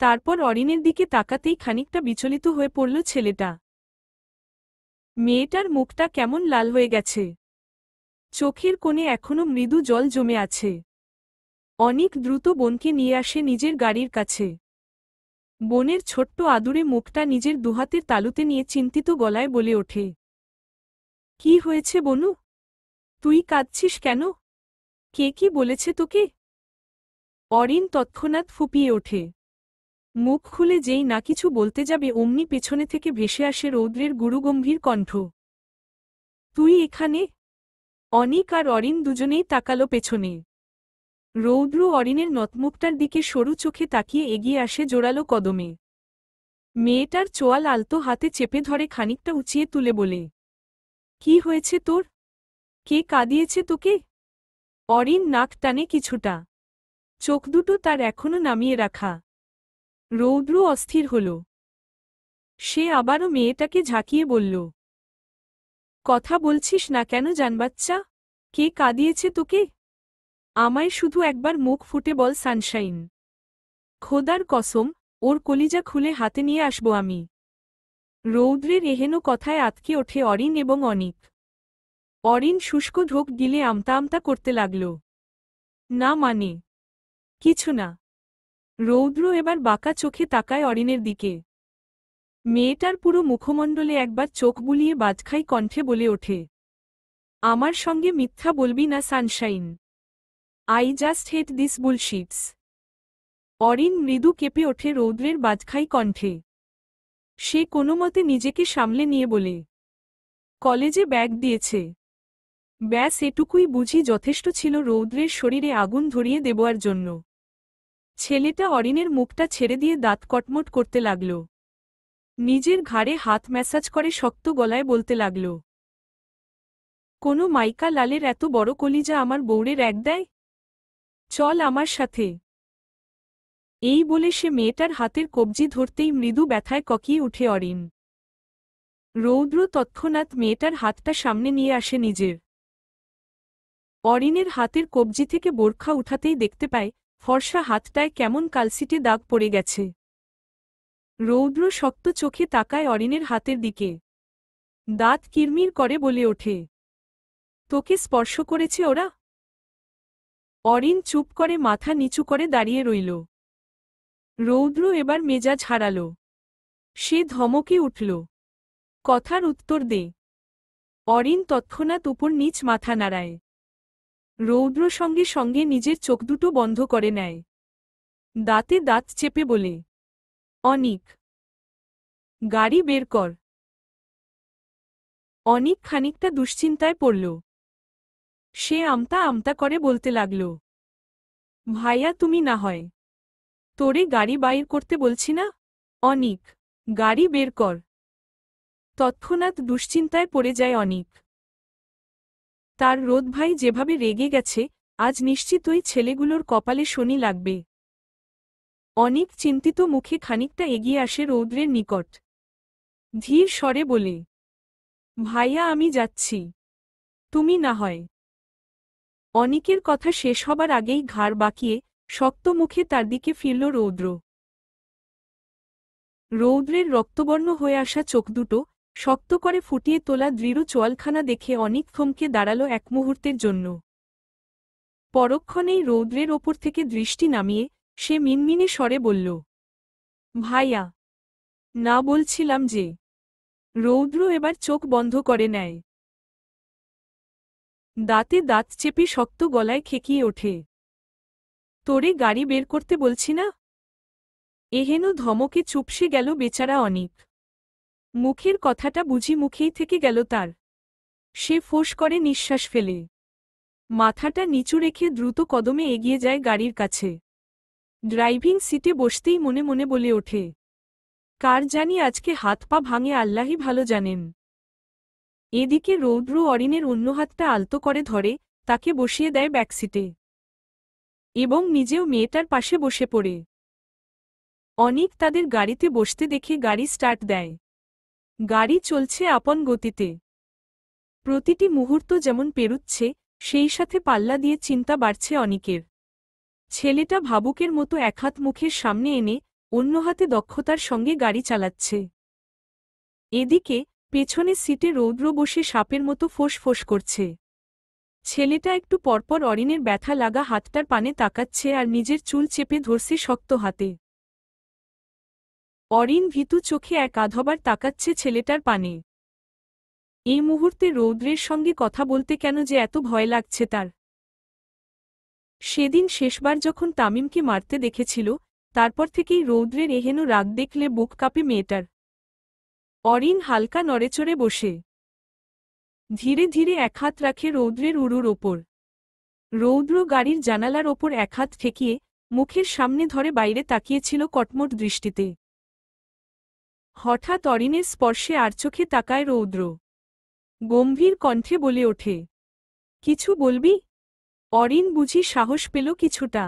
তারপর অরিনের দিকে তাকাতেই খানিকটা বিচলিত হয়ে পড়ল ছেলেটা। মেয়েটার মুখটা কেমন লাল হয়ে গেছে। চোখের কোণে এখনো মৃদু জল জমে আছে। অনিক দ্রুত বোনকে নিয়ে আসে নিজের গাড়ির কাছে। বোনের ছোট্ট আদুরে মুখটা নিজের দুহাতের তালুতে নিয়ে চিন্তিত গলায় বলে ওঠে, কি হয়েছে বনু? তুই কাঁদছিস কেন? কে কি বলেছে তোকে? অরিন তৎক্ষণাৎ ফুপিয়ে ওঠে। মুখ খুলে যেই না কিছু বলতে যাবে অমনি পেছনে থেকে ভেসে আসে রৌদ্রের গুরুগম্ভীর কণ্ঠ, তুই এখানে? অনিক আর অরিন দুজনেই তাকালো পেছনে। রৌদ্র অরিনের নতমুখটার দিকে সরু চোখে তাকিয়ে এগিয়ে আসে জোরালো কদমে। মেয়েটার চোয়াল আলতো হাতে চেপে ধরে খানিকটা উঁচিয়ে তুলে বলে, কি হয়েছে তোর? কে কাঁদিয়েছে তোকে? অরিন নাক টানে কিছুটা। চোখ দুটো তার এখনো নামিয়ে রাখা। রৌদ্র অস্থির হল। সে আবারও মেয়েটাকে ঝাঁকিয়ে বলল, কথা বলছিস না কেন জানবাচ্চা? কে কাঁদিয়েছে তোকে? আমায় শুধু একবার মুখ ফুটে বল সানশাইন। খোদার কসম, ওর কলিজা খুলে হাতে নিয়ে আসব আমি। রৌদ্রের এহেন কথায় আতকে ওঠে অরিন এবং অনিক। অরিন শুষ্ক ঢোক গিলে আমতা আমতা করতে লাগল, না মানে কিছু না। রৌদ্র এবার বাঁকা চোখে তাকায় অরিনের দিকে। মেয়েটার পুরো মুখমণ্ডলে একবার চোখ বুলিয়ে বাজখাই কণ্ঠে বলে ওঠে, আমার সঙ্গে মিথ্যা বলবি না sunshine. I just hate this bullshits. Arin মৃদু কেঁপে ওঠে রৌদ্রের বাজখাই কণ্ঠে। সে কোনোমতে নিজেকে সামলে নিয়ে বলে, কলেজে ব্যাগ দিয়েছে। ব্যাস এটুকুই বুঝি যথেষ্ট ছিল রৌদ্রের শরীরে আগুন ধরিয়ে দেবার জন্য। ছেলেটা অরিনের মুখটা ছেড়ে দিয়ে দাঁত কটমট করতে লাগল। নিজের ঘাড়ে হাত ম্যাসাজ করে শক্ত গলায় বলতে লাগল, কোনো মাইকা লালের এত বড় কলিজা আমার বউরের এক দেয়? চল আমার সাথে। এই বলে সে মেয়েটার হাতের কবজি ধরতেই মৃদু ব্যথায় ককিয়ে উঠে অরিন। রৌদ্র তৎক্ষণাৎ মেয়েটার হাতটা সামনে নিয়ে আসে নিজের। অরিনের হাতের কবজি থেকে বোরখা উঠাতেই দেখতে পায় ফর্সা হাতটায় কেমন কালসিটে দাগ পড়ে গেছে। রৌদ্র শক্ত চোখে তাকায় অরিনের হাতের দিকে। দাঁত কিরমির করে বলে ওঠে, তোকে স্পর্শ করেছে ওরা? অরিন চুপ করে মাথা নিচু করে দাঁড়িয়ে রইল। রৌদ্র এবার মেজাজ হারাল। সে ধমকে উঠল, কথার উত্তর দে। অরিন তৎক্ষণাৎ উপর নিচ মাথা নাড়ায়। রৌদ্র সঙ্গে সঙ্গে নিজের চোখ দুটো বন্ধ করে নেয়। দাঁতে দাঁত চেপে বলে, অনিক, গাড়ি বের কর। অনিক খানিকটা দুশ্চিন্তায় পড়ল। সে আমতা আমতা করে বলতে লাগল, ভাইয়া তুমি না হয়। তোরে গাড়ি বাইর করতে বলছি না? অনিক, গাড়ি বের কর। তৎক্ষণাৎ দুশ্চিন্তায় পড়ে যায় অনিক। তার রোদ ভাই যেভাবে রেগে গেছে, আজ নিশ্চিতই ছেলেগুলোর কপালে শনি লাগবে। অনিক চিন্তিত মুখে খানিকটা এগিয়ে আসে রৌদ্রের নিকট। ধীর স্বরে বলে, ভাইয়া আমি যাচ্ছি, তুমি না হয়। অনিকের কথা শেষ হবার আগেই ঘাড় বাঁকিয়ে শক্ত মুখে তার দিকে ফিরল রৌদ্র। রৌদ্রের রক্তবর্ণ হয়ে আসা চোখ দুটো শক্ত করে ফুটিয়ে তোলা দৃঢ় চোয়ালখানা দেখে অনিক থমকে দাঁড়াল এক মুহূর্তের জন্য। পরক্ষণেই রৌদ্রের ওপর থেকে দৃষ্টি নামিয়ে সে মিনমিনে স্বরে বলল, ভাইয়া। না বলছিলাম যে। রৌদ্র এবার চোখ বন্ধ করে নেয়। দাঁতে দাঁত চেপে শক্ত গলায় খেকিয়ে ওঠে। তোরে গাড়ি বের করতে বলছি না? এহেন ধমকে চুপসে গেল বেচারা অনিক। মুখের কথাটা বুঝি মুখেই থেকে গেল তার। সে ফোঁস করে নিঃশ্বাস ফেলে মাথাটা নিচু রেখে দ্রুত কদমে এগিয়ে যায় গাড়ির কাছে। ড্রাইভিং সিটে বসতেই মনে মনে বলে ওঠে, কার জানি আজকে হাত পা ভাঙে আল্লাহই ভালো জানেন। এদিকে রৌদ্র অরিনের অন্য হাতটা আলতো করে ধরে তাকে বসিয়ে দেয় ব্যাকসিটে এবং নিজেও মেয়েটার পাশে বসে পড়ে। অনিক তাদের গাড়িতে বসতে দেখে গাড়ি স্টার্ট দেয়। গাড়ি চলছে আপন গতিতে। প্রতিটি মুহূর্ত যেমন পেরুচ্ছে সেই সাথে পাল্লা দিয়ে চিন্তা বাড়ছে অনিকের। ছেলেটা ভাবুকের মতো এক হাত মুখের সামনে এনে অন্য হাতে দক্ষতার সঙ্গে গাড়ি চালাচ্ছে। এদিকে পেছনে সিটে রৌদ্র বসে সাপের মতো ফোঁস করছে। ছেলেটা একটু পরপর অরিনের ব্যথা লাগা হাতটার পানে তাকাচ্ছে আর নিজের চুল চেপে ধরছে শক্ত হাতে। অরিন ভীতু চোখে এক আধবার তাকাচ্ছে ছেলেটার পানে। এই মুহূর্তে রৌদ্রের সঙ্গে কথা বলতে কেন যে এত ভয় লাগছে তার। সেদিন শেষবার যখন তামিমকে মারতে দেখেছিল তারপর থেকেই রৌদ্রের এহেন রাগ দেখলে বুক কাঁপে মেয়েটার। অরিন হালকা নড়েচড়ে বসে ধীরে ধীরে এক হাত রাখে রৌদ্রের উরুর ওপর। রৌদ্র গাড়ির জানালার ওপর এক হাত ঠেকিয়ে মুখের সামনে ধরে বাইরে তাকিয়েছিল কটমট দৃষ্টিতে। হঠাৎ অরিনের স্পর্শে আর চোখে তাকায় রৌদ্র। গম্ভীর কণ্ঠে বলে ওঠে, কিছু বলবি? অরিন বুঝি সাহস পেল কিছুটা।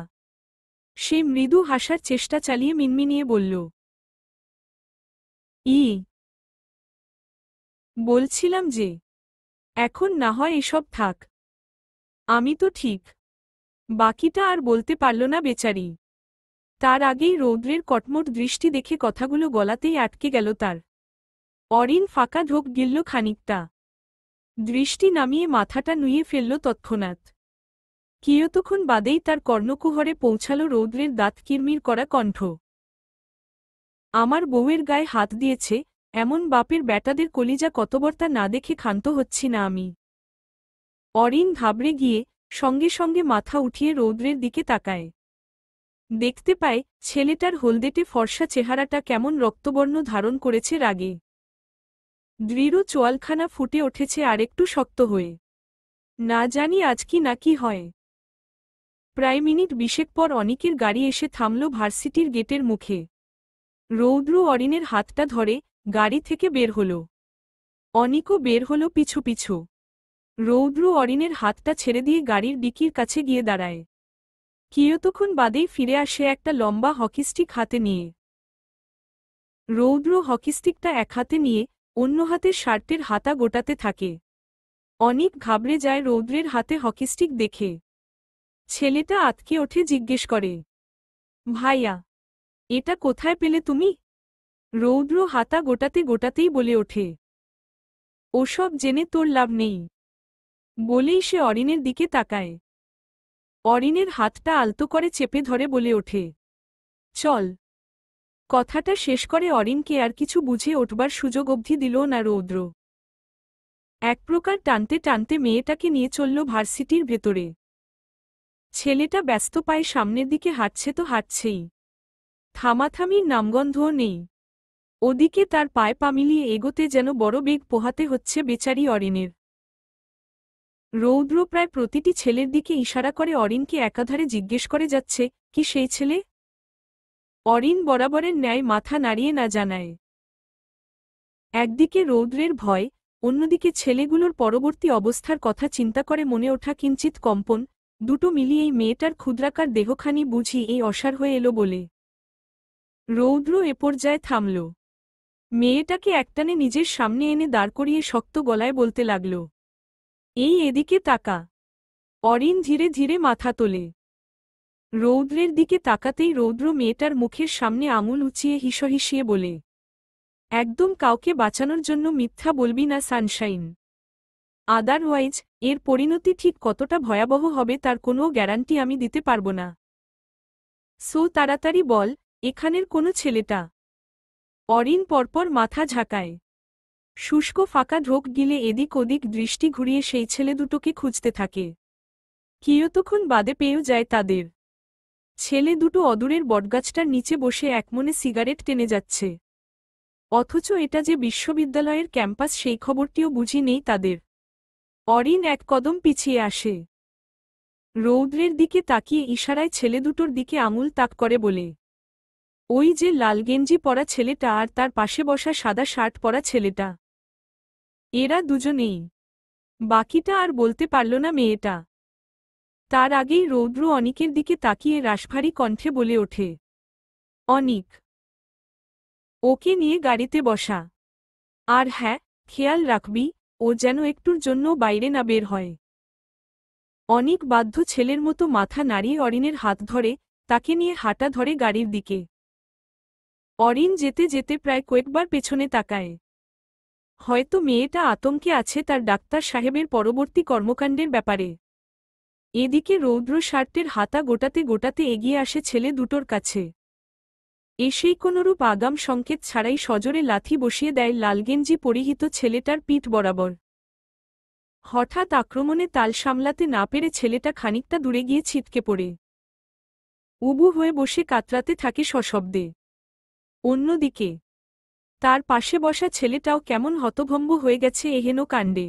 সে মৃদু হাসার চেষ্টা চালিয়ে মিনমিনিয়ে বলল, বলছিলাম যে এখন না হয় এসব থাক। আমি তো ঠিক। বাকিটা আর বলতে পারল না বেচারি। তার আগেই রৌদ্রের কটমট দৃষ্টি দেখে কথাগুলো গলাতেই আটকে গেল তার। অরিন ফাঁকা ঢোক গিলল খানিকটা। দৃষ্টি নামিয়ে মাথাটা নুয়ে ফেলল তৎক্ষণাৎ। কিয়তক্ষণ বাদেই তার কর্ণকুহরে পৌঁছাল রৌদ্রের দাঁত কিরমির করা কণ্ঠ। আমার বউয়ের গায়ে হাত দিয়েছে এমন বাপের ব্যাটাদের কলিজা কতবর্তা না দেখে ক্ষান্ত হচ্ছি না আমি। অরিন ঘাবড়ে গিয়ে সঙ্গে সঙ্গে মাথা উঠিয়ে রৌদ্রের দিকে তাকায়। দেখতে পায় ছেলেটার হলদেটে ফর্সা চেহারাটা কেমন রক্তবর্ণ ধারণ করেছে রাগে। দৃঢ় চোয়ালখানা ফুটে উঠেছে আরেকটু শক্ত হয়ে। না জানি আজ কি না কি হয়। প্রায় মিনিট ২০ পর অনিকের গাড়ি এসে থামল ভার্সিটির গেটের মুখে। রৌদ্র অরিনের হাতটা ধরে গাড়ি থেকে বের হল। অনিকও বের হল পিছু পিছু। রৌদ্র অরিনের হাতটা ছেড়ে দিয়ে গাড়ির ডিকির কাছে গিয়ে দাঁড়ায়। কিয়তক্ষণ বাদেই ফিরে আসে একটা লম্বা হকিস্টিক হাতে নিয়ে। রৌদ্র হকিস্টিকটা এক হাতে নিয়ে অন্য হাতের শার্টের হাতা গোটাতে থাকে। অনিক ঘাবড়ে যায় রৌদ্রের হাতে হকিস্টিক দেখে। ছেলেটা আতকে ওঠে জিজ্ঞেস করে, ভাইয়া, এটা কোথায় পেলে তুমি? রৌদ্র হাতা গোটাতে গোটাতেই বলে ওঠে, ওসব জেনে তোর লাভ নেই। বলেই সে অরিনের দিকে তাকায়। অরিনের হাতটা আলতো করে চেপে ধরে বলে ওঠে, চল। কথাটা শেষ করে অরিনকে আর কিছু বুঝে ওঠবার সুযোগ অবধি দিল না রৌদ্র। এক প্রকার টানতে টানতে মেয়েটাকে নিয়ে চলল ভার্সিটির ভেতরে। ছেলেটা ব্যস্ত পায়ে সামনের দিকে হাঁটছে তো হাঁটছেই। থামাথামির নামগন্ধও নেই। ওদিকে তার পায়ে পা মিলিয়ে এগোতে যেন বড় বেগ পোহাতে হচ্ছে বেচারি অরিনের। রৌদ্র প্রায় প্রতিটি ছেলের দিকে ইশারা করে অরিনকে একাধারে জিজ্ঞেস করে যাচ্ছে, কি সেই ছেলে? অরিন বরাবরের ন্যায় মাথা নাড়িয়ে না জানায়। একদিকে রৌদ্রের ভয়, অন্যদিকে ছেলেগুলোর পরবর্তী অবস্থার কথা চিন্তা করে মনে ওঠা কিঞ্চিত কম্পন, দুটো মিলিয়ে এই মেয়েটার ক্ষুদ্রাকার দেহখানি বুঝি এই অসার হয়ে এলো বলে। রৌদ্র এ পর্যায়ে থামল। মেয়েটাকে একটানে নিজের সামনে এনে দাঁড় করিয়ে শক্ত গলায় বলতে লাগল, এই এদিকে তাকা। অরিন ধীরে ধীরে মাথা তোলে। রৌদ্রের দিকে তাকাতেই রৌদ্র মেয়েটার মুখের সামনে আঙুল উঁচিয়ে হিসহিসিয়ে বলে, একদম কাউকে বাঁচানোর জন্য মিথ্যা বলবি না সানশাইন। আদারওয়াইজ এর পরিণতি ঠিক কতটা ভয়াবহ হবে তার কোনো গ্যারান্টি আমি দিতে পারব না। সো তাড়াতাড়ি বল, এখানের কোনো ছেলেটা? অরিন পরপর মাথা ঝাঁকায়। শুষ্ক ফাঁকা ঢোক গিলে এদিক ওদিক দৃষ্টি ঘুরিয়ে সেই ছেলে দুটোকে খুঁজতে থাকে। কিয়তক্ষণ বাদে পেয়েও যায় তাদের। ছেলে দুটো অদূরের বটগাছটার নিচে বসে একমনে সিগারেট টেনে যাচ্ছে। অথচ এটা যে বিশ্ববিদ্যালয়ের ক্যাম্পাস সেই খবরটিও বুঝি নেই তাদের। অরিন এক কদম পিছিয়ে আসে। রৌদ্রের দিকে তাকিয়ে ইশারায় ছেলে দুটোর দিকে আঙুল তাক করে বলে, ওই যে লাল গেঞ্জি পরা ছেলেটা আর তার পাশে বসা সাদা শার্ট পরা ছেলেটা। এরা দুজনেই। বাকিটা আর বলতে পারল না মেয়েটা। তার আগেই রৌদ্র অনিকের দিকে তাকিয়ে রাশভারী কণ্ঠে বলে ওঠে, অনিক, ওকে নিয়ে গাড়িতে বসা। আর হ্যাঁ, খেয়াল রাখবি ও যেন একটুর জন্য বাইরে না বের হয়। অনিক বাধ্য ছেলের মতো মাথা নাড়িয়ে অরিনের হাত ধরে তাকে নিয়ে হাঁটা ধরে গাড়ির দিকে। অরিন যেতে যেতে প্রায় কয়েকবার পেছনে তাকায়। হয়তো মেয়েটা আতঙ্কে আছে তার ডাক্তার সাহেবের পরবর্তী কর্মকাণ্ডের ব্যাপারে। এদিকে রৌদ্র শার্টের হাতা গোটাতে গোটাতে এগিয়ে আসে ছেলে দুটোর কাছে। এসেই কোনরূপ আগাম সংকেত ছাড়াই সজোরে লাথি বসিয়ে দেয় লালগেঞ্জি পরিহিত ছেলেটার পিঠ বরাবর। হঠাৎ আক্রমণে তাল সামলাতে না পেরে ছেলেটা খানিকটা দূরে গিয়ে ছিটকে পড়ে উবু হয়ে বসে কাতরাতে থাকে সশব্দে। অন্যদিকে তার পাশে বসা ছেলেটাও কেমন হতভম্ব হয়ে গেছে এহেন কাণ্ডে।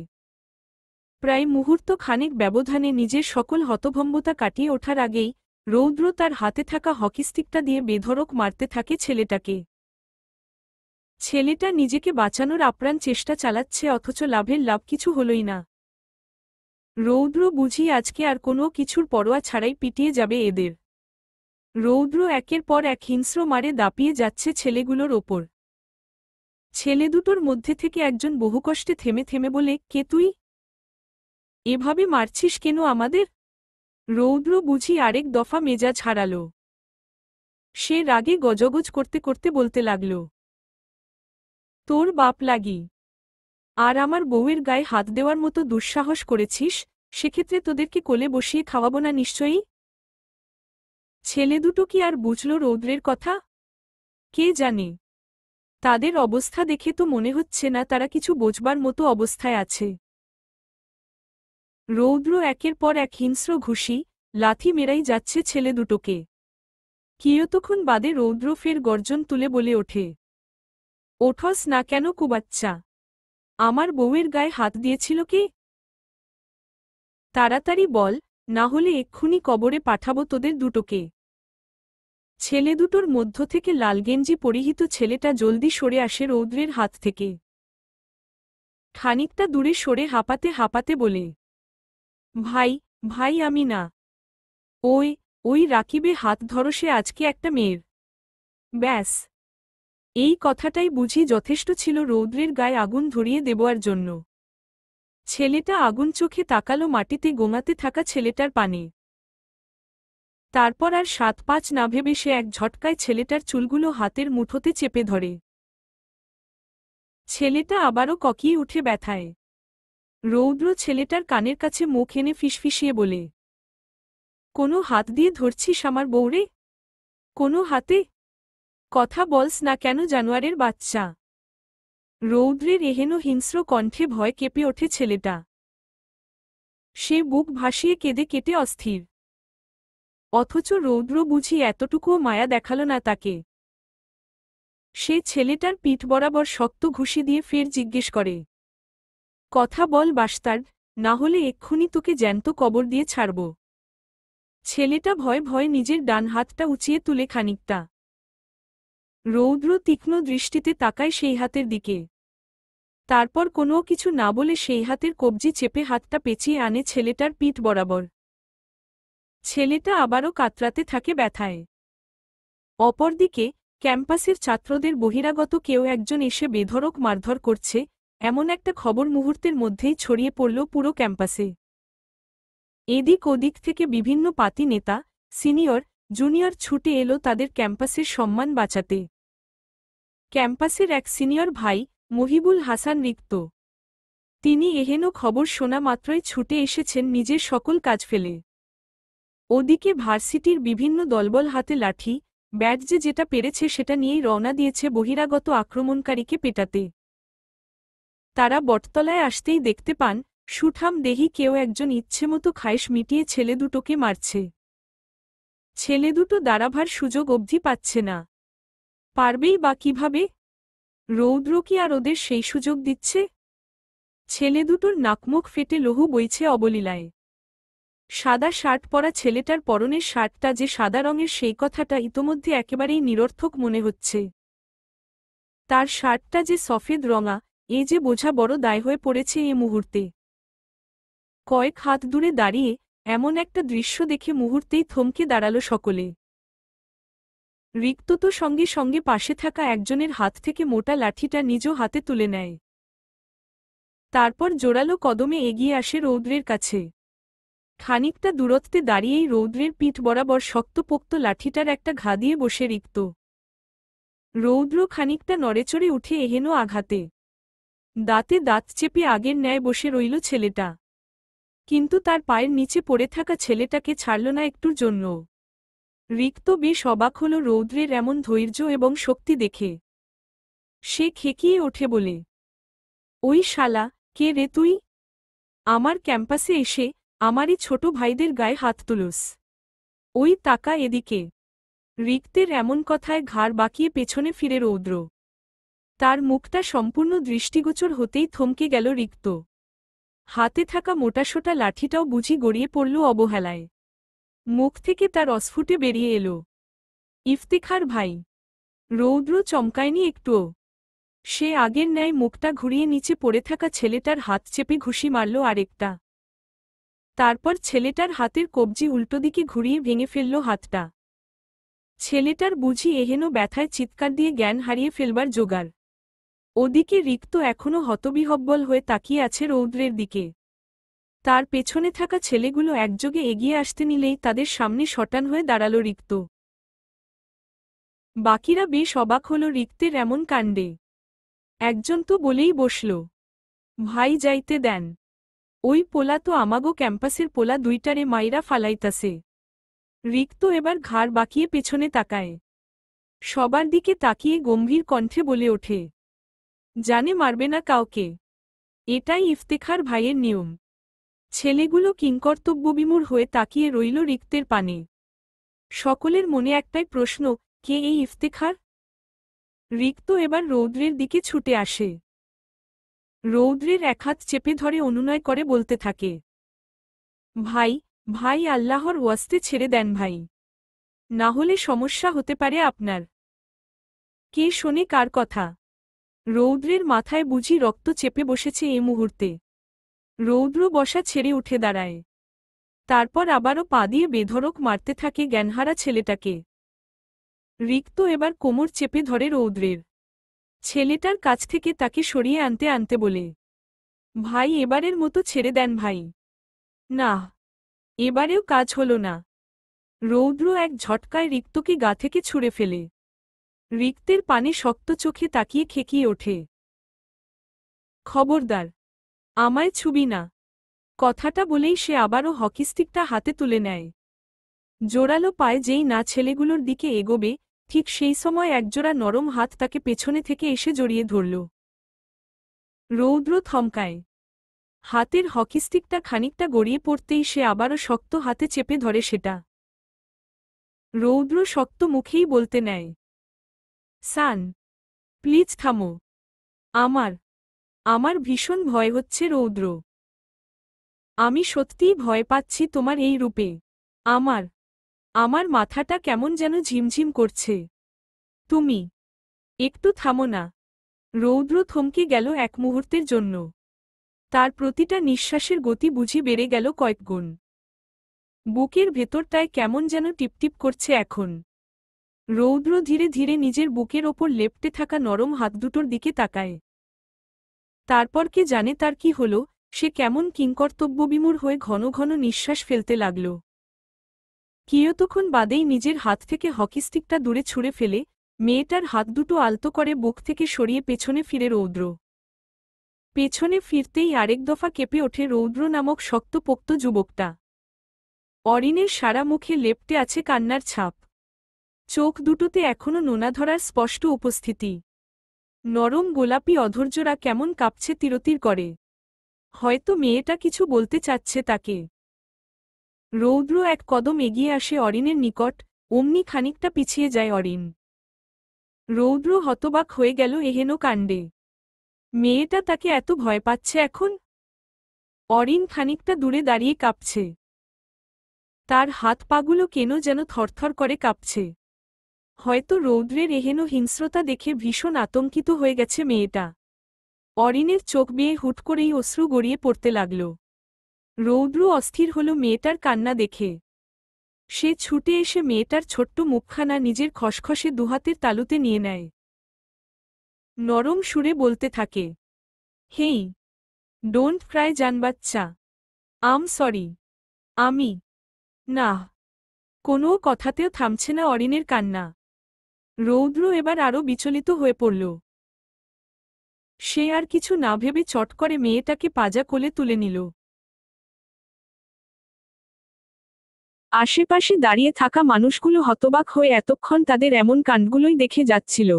প্রায় মুহূর্ত খানেক ব্যবধানে নিজের সকল হতভম্বতা কাটিয়ে ওঠার আগেই রৌদ্র তার হাতে থাকা হকিস্টিকটা দিয়ে বেধড়ক মারতে থাকে ছেলেটাকে। ছেলেটা নিজেকে বাঁচানোর আপ্রাণ চেষ্টা চালাচ্ছে, অথচ লাভের লাভ কিছু হলই না। রৌদ্র বুঝি আজকে আর কোনো কিছুর পরোয়া ছাড়াই পিটিয়ে যাবে এদের। রৌদ্র একের পর এক হিংস্র মারে দাপিয়ে যাচ্ছে ছেলেগুলোর ওপর। ছেলে দুটোর মধ্যে থেকে একজন বহুকষ্টে থেমে থেমে বলে, কে তুই? এভাবে মারছিস কেন আমাদের? রৌদ্র বুঝি আরেক দফা মেজাজ হারাল। সে রাগে গজগজ করতে করতে বলতে লাগল, তোর বাপ লাগি। আর আমার বউয়ের গায়ে হাত দেওয়ার মতো দুঃসাহস করেছিস, সেক্ষেত্রে তোদেরকে কোলে বসিয়ে খাওয়াবো না নিশ্চয়ই। ছেলে দুটো কি আর বুঝল রৌদ্রের কথা? কে জানে। তাদের অবস্থা দেখে তো মনে হচ্ছে না তারা কিছু বোঝবার মতো অবস্থায় আছে। রৌদ্র একের পর এক হিংস্র ঘুষি লাথি মেরাই যাচ্ছে ছেলে দুটোকে। কিয়তক্ষণ বাদে রৌদ্র ফের গর্জন তুলে বলে ওঠে, ওঠস না কেন কুবাচ্চা? আমার বউয়ের গায়ে হাত দিয়েছিল কে? তাড়াতাড়ি বল, না হলে এক্ষুনি কবরে পাঠাবো তোদের দুটোকে। ছেলে দুটোর মধ্য থেকে লালগেঞ্জি পরিহিত ছেলেটা জলদি সরে আসে রৌদ্রের হাত থেকে। খানিকটা দূরে সরে হাঁপাতে হাঁপাতে বলে, ভাই, ভাই আমি না। ওই রাকিবে হাত ধরসে আজকে একটা মেয়ের। ব্যাস। এই কথাটাই বুঝি যথেষ্ট ছিল রৌদ্রের গায়ে আগুন ধরিয়ে দেবার জন্য। ছেলেটা আগুন চোখে তাকালো মাটিতে গোঙাতে থাকা ছেলেটার পানে। তারপর আর ৭-৫ না ভেবে সে এক ঝটকায় ছেলেটার চুলগুলো হাতের মুঠোতে চেপে ধরে। ছেলেটা আবারও ককিয়ে উঠে ব্যথায়। রৌদ্র ছেলেটার কানের কাছে মুখ এনে ফিসফিসিয়ে বলে, কোনো হাত দিয়ে ধরছিস আমার বউরে? কোনো হাতে? কথা বলস না কেন জানোয়ারের বাচ্চা? রৌদ্রের এহেন হিংস্র কণ্ঠে ভয় কেঁপে ওঠে ছেলেটা। সে বুক ভাসিয়ে কেঁদে কেটে অস্থির। অথচ রৌদ্র বুঝি এতটুকুও মায়া দেখাল না তাকে। সে ছেলেটার পিঠ বরাবর শক্ত ঘুষি দিয়ে ফের জিজ্ঞেস করে, কথা বল বাস্তার্ড, না হলে এক্ষুনি তোকে জ্যান্ত কবর দিয়ে ছাড়ব। ছেলেটা ভয় ভয় নিজের ডান হাতটা উঁচিয়ে তুলে খানিকটা। রৌদ্র তীক্ষ্ণ দৃষ্টিতে তাকায় সেই হাতের দিকে। তারপর কোনো কিছু না বলে সেই হাতের কবজি চেপে হাতটা পেঁচিয়ে আনে ছেলেটার পিঠ বরাবর। ছেলেটা আবারও কাতরাতে থাকে ব্যথায়। অপরদিকে ক্যাম্পাসের ছাত্রদের বহিরাগত কেউ একজন এসে বেধড়ক মারধর করছে, এমন একটা খবর মুহূর্তের মধ্যেই ছড়িয়ে পড়ল পুরো ক্যাম্পাসে। এদিক ওদিক থেকে বিভিন্ন পাতি নেতা, সিনিয়র, জুনিয়র ছুটে এলো তাদের ক্যাম্পাসের সম্মান বাঁচাতে। ক্যাম্পাসের এক সিনিয়র ভাই মহিবুল হাসান রিক্ত। তিনি এহেন খবর শোনা মাত্রই ছুটে এসেছেন নিজের সকল কাজ ফেলে। ওদিকে ভার্সিটির বিভিন্ন দলবল হাতে লাঠি, ব্যাট যেটা পেরেছে সেটা নিয়েই রওনা দিয়েছে বহিরাগত আক্রমণকারীকে পেটাতে। তারা বটতলায় আসতেই দেখতে পান সুঠাম দেহি কেউ একজন ইচ্ছেমতো খায়েশ মিটিয়ে ছেলে দুটোকে মারছে। ছেলে দুটো দাঁড়াবার সুযোগ অবধি পাচ্ছে না। পারবেই বা কিভাবে? রৌদ্র কি আর ওদের সেই সুযোগ দিচ্ছে? ছেলে দুটোর নাকমুখ ফেটে লহু বইছে অবলীলায়। সাদা শার্ট পরা ছেলেটার পরনের শার্টটা যে সাদা রঙের সেই কথাটা ইতোমধ্যে একেবারেই নিরর্থক মনে হচ্ছে। তার শার্টটা যে সফেদ রঙা, এ যে বোঝা বড় দায় হয়ে পড়েছে এ মুহূর্তে। কয়েক হাত দূরে দাঁড়িয়ে এমন একটা দৃশ্য দেখে মুহূর্তেই থমকে দাঁড়াল সকলে। রিক্ত তো সঙ্গে সঙ্গে পাশে থাকা একজনের হাত থেকে মোটা লাঠিটা নিজ হাতে তুলে নেয়। তারপর জোরালো কদমে এগিয়ে আসে রৌদ্রের কাছে। খানিকটা দূরত্বে দাঁড়িয়েই রৌদ্রের পিঠ বরাবর শক্তপোক্ত লাঠিটার একটা ঘা দিয়ে বসে রিক্ত। রৌদ্র খানিকটা নড়েচড়ে উঠে এহেন আঘাতে। দাঁতে দাঁত চেপে আগের ন্যায় বসে রইল ছেলেটা। কিন্তু তার পায়ের নিচে পড়ে থাকা ছেলেটাকে ছাড়ল না একটুর জন্য। রিক্ত বেশ অবাক হল রৌদ্রের এমন ধৈর্য এবং শক্তি দেখে। সে খেকিয়ে ওঠে বলে, ওই শালা, কে রে তুই? আমার ক্যাম্পাসে এসে আমারই ছোট ভাইদের গায়ে হাত তুলস? ওই তাকা এদিকে। রিক্তের এমন কথায় ঘাড় বাঁকিয়ে পেছনে ফিরে রৌদ্র। তার মুখটা সম্পূর্ণ দৃষ্টিগোচর হতেই থমকে গেল রিক্ত। হাতে থাকা মোটাসোটা লাঠিটাও বুঝি গড়িয়ে পড়ল অবহেলায়। মুখ থেকে তার অস্ফুটে বেরিয়ে এলো, ইফতেখার ভাই। রৌদ্র চমকায়নি একটুও। সে আগের ন্যায় মুখটা ঘুরিয়ে নিচে পড়ে থাকা ছেলেটার হাত চেপে ঘুষি মারল আরেকটা। তারপর ছেলেটার হাতের কবজি উল্টোদিকে ঘুরিয়ে ভেঙে ফেলল হাতটা। ছেলেটার বুঝি এহেন ব্যথায় চিৎকার দিয়ে জ্ঞান হারিয়ে ফেলবার জোগাড়। ওদিকে রিক্ত এখনও হতবিহব্বল হয়ে তাকিয়ে আছে রৌদ্রের দিকে। তার পেছনে থাকা ছেলেগুলো একযোগে এগিয়ে আসতে নিলেই তাদের সামনে শটান হয়ে দাঁড়াল রিক্ত। বাকিরা বেশ অবাক হল রিক্তের এমন কাণ্ডে। একজন তো বলেই বসল, ভাই যাইতে দেন, ওই পোলা তো আমাগো ক্যাম্পাসের পোলা দুইটারে মাইরা ফালাইতাছে। রিক্ত এবার ঘাড় বাঁকিয়ে পেছনে তাকায়। সবার দিকে তাকিয়ে গম্ভীর কণ্ঠে বলে ওঠে, জানে মারবে না কাউকে। এটাই ইফতেখার ভাইয়ের নিয়ম। ছেলেগুলো কিংকর্তব্যবিমূঢ় হয়ে তাকিয়ে রইল রিক্তের পানে। সকলের মনে একটাই প্রশ্ন, কে এই ইফতেখার? রিক্ত এবার রৌদ্রের দিকে ছুটে আসে। রৌদ্রের এক হাত চেপে ধরে অনুনয় করে বলতে থাকে, ভাই, ভাই, আল্লাহর ওয়াস্তে ছেড়ে দেন ভাই, না হলে সমস্যা হতে পারে আপনার। কে শোনে কার কথা? রৌদ্রের মাথায় বুঝি রক্ত চেপে বসেছে এ মুহূর্তে। রৌদ্র বসা ছেড়ে উঠে দাঁড়ায়। তারপর আবারও পা দিয়ে বেধড়ক মারতে থাকে জ্ঞানহারা ছেলেটাকে। রিক্ত এবার কোমর চেপে ধরে রৌদ্রের। ছেলেটার কাছ থেকে তাকে সরিয়ে আনতে আনতে বলে, ভাই, এবারের মতো ছেড়ে দেন ভাই। না, এবারেও কাজ হল না। রৌদ্র এক ঝটকায় রিক্তকে গা থেকে ছুঁড়ে ফেলে। রিক্তের পানে শক্ত চোখে তাকিয়ে খেকিয়ে ওঠে, খবরদার, আমায় ছুবি না। কথাটা বলেই সে আবারও হকিস্টিকটা হাতে তুলে নেয়। জোরালো পায়ে যেই না ছেলেগুলোর দিকে এগোবে, ঠিক সেই সময় একজোড়া নরম হাত তাকে পেছনে থেকে এসে জড়িয়ে ধরল। রৌদ্র থমকায়। হাতের হকিস্টিকটা খানিকটা গড়িয়ে পড়তেই সে আবারও শক্ত হাতে চেপে ধরে সেটা। রৌদ্র শক্ত মুখেই বলতে নেয়, সান, প্লিজ থামো। আমার ভীষণ ভয় হচ্ছে রৌদ্র। আমি সত্যিই ভয় পাচ্ছি তোমার এই রূপে। আমার মাথাটা কেমন যেন ঝিমঝিম করছে। তুমি একটু থামো না। রৌদ্র থমকে গেল এক মুহূর্তের জন্য। তার প্রতিটা নিঃশ্বাসের গতি বুঝি বেড়ে গেল কয়েকগুণ। বুকের ভেতরটায় কেমন যেন টিপটিপ করছে এখন। রৌদ্র ধীরে ধীরে নিজের বুকের ওপর লেপ্টে থাকা নরম হাত দুটোর দিকে তাকায়। তারপর কে জানে তার কি হল, সে কেমন কিংকর্তব্যবিমূঢ় হয়ে ঘন ঘন নিঃশ্বাস ফেলতে লাগল। কিয়তক্ষণ বাদেই নিজের হাত থেকে হকিস্টিকটা দূরে ছুঁড়ে ফেলে মেয়েটার হাত দুটো আলতো করে বুক থেকে সরিয়ে পেছনে ফিরে রৌদ্র। পেছনে ফিরতেই আরেক দফা কেঁপে ওঠে রৌদ্র নামক শক্তপোক্ত যুবকটা। অরিনের সারা মুখে লেপ্টে আছে কান্নার ছাপ। চোখ দুটোতে এখনো নোনা ধরার স্পষ্ট উপস্থিতি। নরম গোলাপি অধৈর্যরা কেমন কাঁপছে তিরতির করে। হয়তো মেয়েটা কিছু বলতে চাচ্ছে তাকে। রৌদ্র এক কদম এগিয়ে আসে অরিনের নিকট, অমনি খানিকটা পিছিয়ে যায় অরিন। রৌদ্র হতবাক হয়ে গেল এহেন কাণ্ডে। মেয়েটা তাকে এত ভয় পাচ্ছে এখন? অরিন খানিকটা দূরে দাঁড়িয়ে কাঁপছে। তার হাত পাগুলো কেন যেন থরথর করে কাঁপছে। হয়তো রৌদ্রের এহেন হিংস্রতা দেখে ভীষণ আতঙ্কিত হয়ে গেছে মেয়েটা। অরিনের চোখ বেয়ে হুট করেই অশ্রু গড়িয়ে পড়তে লাগল। রৌদ্র অস্থির হল মেয়েটার কান্না দেখে। সে ছুটে এসে মেয়েটার ছোট্ট মুখখানা নিজের খসখসে দুহাতের তালুতে নিয়ে নেয়। নরম সুরে বলতে থাকে, হেই, ডোন্ট ক্রাই জানবাচ্চা, আম সরি। আমি না। কোনো কথাতেও থামছে না অরিনের কান্না। রৌদ্র এবার আরও বিচলিত হয়ে পড়ল। সে আর কিছু না ভেবে চট করে মেয়েটাকে পাজা কোলে তুলে নিল। আশেপাশে দাঁড়িয়ে থাকা মানুষগুলো হতবাক হয়ে এতক্ষণ তাদের এমন কাণ্ডগুলোই দেখে যাচ্ছিল।